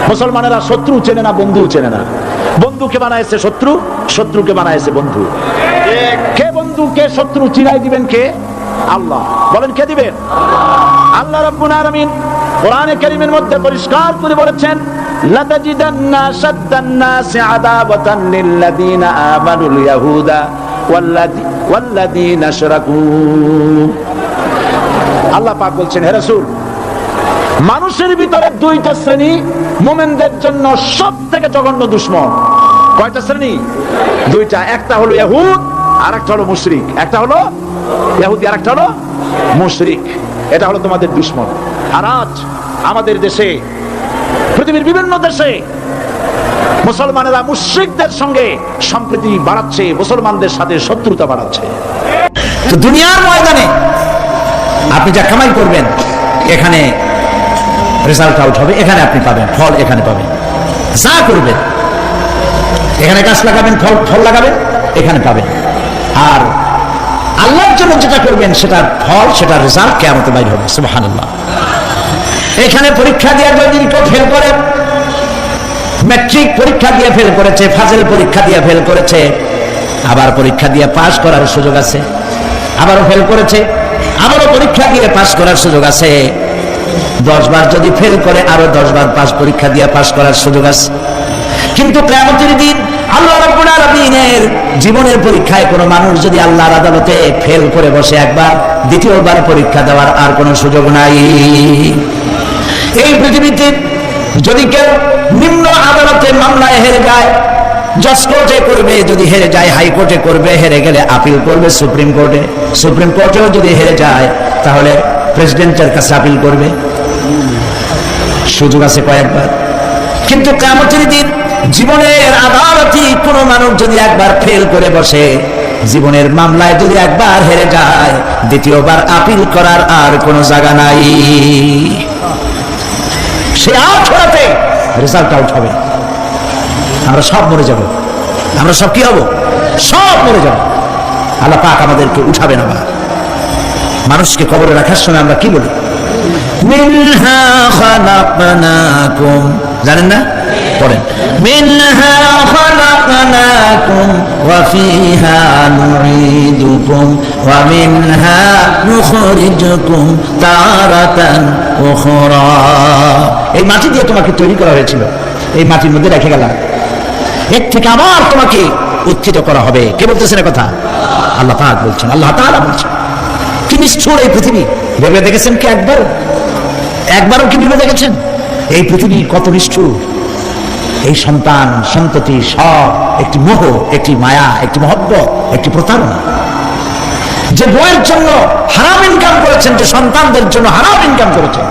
মুসলমানেরা শত্রু চেনে না, বন্ধু চেনে না। বন্ধুকে বানাইছে শত্রু, শত্রুকে বানাইছে বন্ধু। কে বন্ধু কে শত্রু চিনাই দিবেন কে? আল্লাহ। বলেন কে দিবেন? আল্লাহ রাব্বুল আলামিন কোরআনে কারীমের মধ্যে পরিষ্কার করে বলেছেন, লাতাজিদান্না শাদ্দান নাসি আদাওয়াতান লিল্লাযিনা আমানুল ইয়াহুদা ওয়াল্লাযিনা আশরাকু। আল্লাহ পাক বলছেন, হে রাসূল, মানুষের ভিতরে 2টা শ্রেণী মুমিনদের জন্য সবথেকে জঘন্য দুশমন। কয়টা শ্রেণী? 2টা। একটা হলো ইহুদ, আর একটা হলো মুশরিক। একটা হলো ইহুদি, আর একটা হলো মুশরিক। এটা হলো তোমাদের দুশমন। আর আজ আমাদের দেশে, পৃথিবীর বিভিন্ন দেশে মুসলমানেরা মুশরিকদের সঙ্গে সম্প্রীতি বাড়াচ্ছে, মুসলমানদের সাথে শত্রুতা বাড়াচ্ছে। তো দুনিয়ার ময়দানে আপনি যা কামাই করবেন, এখানে রেজাল্ট আউট হবে, এখানে আপনি পাবেন ফল, এখানে পাবেন। যা করবেন, এখানে গাছ লাগাবেন, ফল লাগাবেন, এখানে পাবেন। আর আল্লাহর জন্য যেটা করবেন, সেটার ফল, সেটার রেজাল্ট কিয়ামতে বাইর হবে। সুবহানাল্লাহ। এখানে পরীক্ষা দিয়ে যদি কেউ ফেল করে, ম্যাট্রিক পরীক্ষা দিয়ে ফেল করেছে, ফাজিল পরীক্ষা দিয়ে ফেল করেছে, আবার পরীক্ষা দিয়ে পাস করার সুযোগ আছে। আবারও ফেল করেছে, আবারও পরীক্ষা দিয়ে পাস করার সুযোগ আছে। 10 বার যদি ফেল করে, আরো 10 বার পাস পরীক্ষা দিয়ে পাস করার সুযোগ আছে। কিন্তু কিয়ামতের দিন আল্লাহ রাব্বুল আলামিনের জীবনের পরীক্ষায় কোনো মানুষ যদি আল্লাহর আদালতে ফেল করে বসে একবার, দ্বিতীয়বার পরীক্ষা দেওয়ার আর কোনো সুযোগ নাই। এই পৃথিবীতে যদি কেউ নিম্ন আদালতে মামলায় হেরে যায়, জজ কোর্টে করবে, যদি হেরে যায় হাইকোর্টে করবে, হেরে গেলে আপিল করবে সুপ্রিম কোর্টে, সুপ্রিম কোর্টেও যদি হেরে যায় তাহলে প্রেসিডেন্টের কাছে আপিল করবে। সুযোগ আছে কয়েকবার। কিন্তু কিয়ামতের দিন জীবনের আদালতে কোনো মানুষ যদি একবার ফেল করে বসে, জীবনের মামলায় যদি একবার হেরে যায়, দ্বিতীয়বার আপিল করার আর কোনো জায়গা নাই। সে আউট হতে রেজাল্ট আউট হবে। আমরা সব মরে যাব। আমরা সব কি হব? সব মরে যাব। আল্লাহ পাক আমাদেরকে উঠাবেন। আবার মানুষকে কবরে রাখার সময় আমরা কি বলি? মিনহা খালাকনাকুম, জানেন না? পড়েন, মিনহা খালাকনাকুম ওয়া ফিহা নুঈদুকুম ওয়া মিনহা নুখরিজুকুম তারাতান উখরা। এই মাটি দিয়ে তোমাকে তৈরি করা হয়েছিল, এই মাটির মধ্যে রেখে গেলাম, এর থেকে আবার তোমাকে উত্থিত করা হবে। কে বলতেছেন কথা? আল্লাহ পাক বলছেন, আল্লাহ তাআলা বলছেন। কি নিষ্ঠুর এই পৃথিবী! ভেবে দেখেছেন কি একবারও কি ভেবে দেখেছেন এই পৃথিবী কত নিষ্ঠুর? এই সন্তান সন্ততি সব একটি মোহ, একটি মায়া, একটি মহব্বত, একটি প্রতারণা। যে বইয়ের জন্য হারাম ইনকাম করেছেন, যে সন্তানদের জন্য হারাম ইনকাম করেছেন,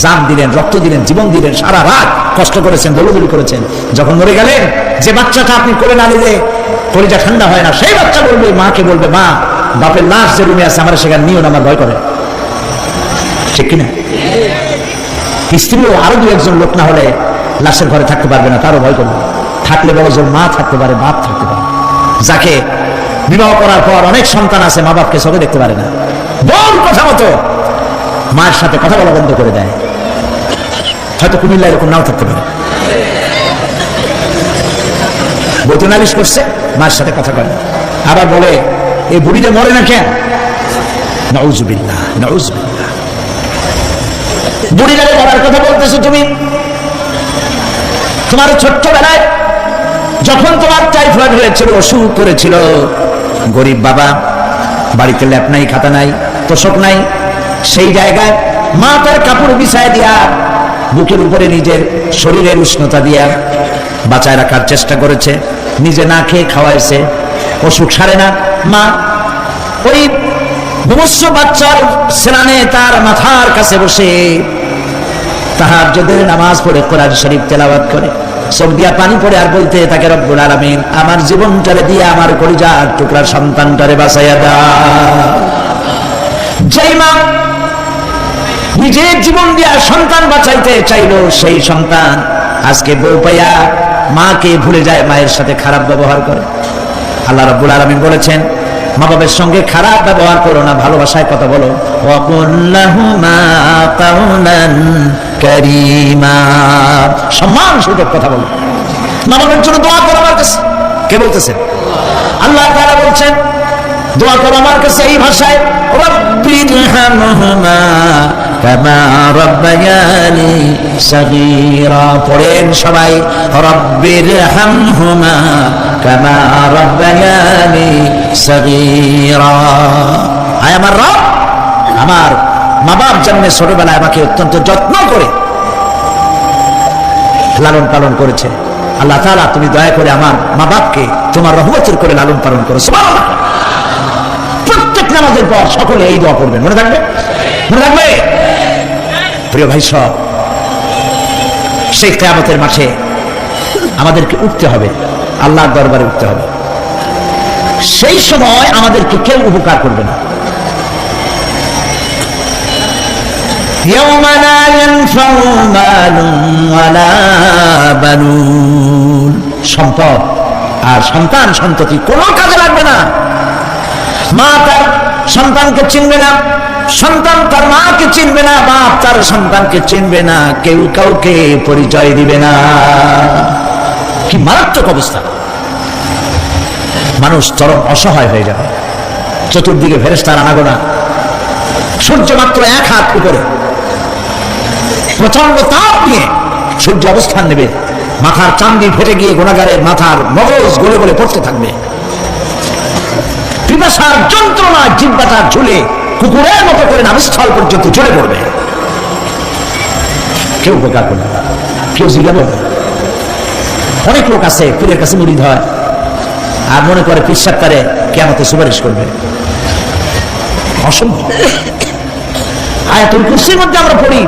জান দিলেন, রক্ত দিলেন, জীবন দিলেন, সারা রাত কষ্ট করেছেন, দৌড়দৌড়ি করেছেন, যখন মরে গেলেন, যে বাচ্চাটা আপনি করে না নিলে কলিজা ঠান্ডা হয় না, সেই বাচ্চা বলবে, মাকে বলবে, মা বাপের লাশ যে রুমে আছে আমার সেখানে নিও না, আমার ভয় করে। ঠিক কিনা? স্ত্রীও আরো 2-1 জন লোক না হলে লাশের ঘরে থাকতে পারবে না, তারও ভয় করবে। থাকলে বড়জন মা থাকতে পারে, বাপ থাকতে পারে, যাকে বিবাহ করার পর অনেক সন্তান আছে মা বাপকে চোখে দেখতে পারে না, বল কথা মতো মায়ের সাথে কথা বলা বন্ধ করে দেয়। হয়তো কুমিল্লা এরকম নাও থাকতে পারে, বইতে নালিশ করছে, মায়ের সাথে কথা বলে, আবার বলে এই বুড়িটা মরে না কেন? নাউজুবিল্লাহ, নাউজুবিল্লাহ। বুড়িটাকে মরার কথা বলতেছো তুমি? তোমার ছোট্টবেলায় যখন তোমার টাইফয়েড হয়েছিল, অসুখ করেছিল, গরিব বাবা, বাড়িতে ল্যাপ নাই, খাতা নাই, তোষক নাই, সেই জায়গায় মা তার কাপড় বিছায় দিয়া বুকের উপরে নিজের শরীরের উষ্ণতা দিয়া বাঁচায় রাখার চেষ্টা করেছে, নিজে না খেয়ে খাওয়াইছে, অসুখ সারে না। মা ওই মুমূর্ষ বাচ্চার স্নানে তার মাথার কাছে বসে তাহাজ্জুদের নামাজ পড়ে কোরআন শরীফ তেলাওয়াত করে, চোখ দিয়া পানি পড়ে আর বলতে থাকে, রব্বুল আলামিন আমার জীবনটারে দিয়ে আমার কলিজার টুকরা সন্তানটারে বাঁচাইয়া দাও। যেই মা নিজের জীবন দিয়া সন্তান বাঁচাইতে চাইলো, সেই সন্তান আজকে বউ পাইয়া মাকে ভুলে যায়, মায়ের সাথে খারাপ ব্যবহার করে। আল্লাহ রাব্বুল আলামিন বলেছেন, মা বাবার সঙ্গে খারাপ ব্যবহার করো না, ভালোবাসায় কথা বলো। ওয়াকুল্লাহুমা কাওলান কারীমা, সম্মান সূচক কথা বলো। মা বাবার জন্য দোয়া করো আমার কাছে। কে বলতেছেন? আল্লাহ তাআলা বলছেন দোয়া করো আমার কাছে এই ভাষায়, রব্বিরহামহুমা কামা রাব্বায়ানি সাগীরা। পড়েন সবাই, রব্বিরহামহুমা কামা রাব্বায়ানি সাগীরা। আয় আমার রব, আমার মা বাপ জন্মে ছোটবেলায় আমাকে অত্যন্ত যত্ন করে লালন পালন করেছে। আল্লাহ তাআলা তুমি দয়া করে আমার মা বাপকে তোমার রহমতের করে লালন পালন করো। সুবহানাল্লাহ। প্রত্যেক নামাজের পর সকলে এই দোয়া করবেন, মনে থাকবে? মনে থাকবে? প্রিয় ভাই সব, সেই কিয়ামতের মাঠে আমাদেরকে উঠতে হবে, আল্লাহর দরবারে উঠতে হবে। সেই সময় আমাদেরকে কেউ উপকার করবে না। ইয়াওমা লা ইয়ানফাউ মালুন ওয়ালা বানুন, সম্পদ আর সন্তান সন্ততি কোনো কাজে লাগবে না। মা তার সন্তানকে চিনবে না, সন্তান তার মাকে চিনবে না, বাপ তার সন্তানকে চিনবে না, কেউ কাউকে পরিচয় দিবে না। কি মারাত্মক অবস্থা! মানুষ চরম অসহায় হয়ে যাবে। চতুর্দিকে ফেরেশতার আনাগোনা, সূর্য মাত্র 1 হাত উপরে, প্রচন্ড তাপ নিয়ে সূর্য অবস্থান নেবে, মাথার চান্দি ফেটে গিয়ে গুনাহগারের মাথার মগজ গলে গলে পড়তে থাকবে। পিপাসার যন্ত্রণা জিহ্বাটা ঝুলে কুকুরের মতো করে নাভিস্থল পর্যন্ত ঝরে পড়বে। কেউ উপকার করবে না, কেউ জিজ্ঞাসা করবে। অনেক লোক আছে পীরের কাছে মুরিদ হয় আর মনে করে পীর সাহেব তারে কিয়ামতে সুপারিশ করবে। অসম্ভব। আয়াতুল কুরসির মধ্যে আমরা পড়ি,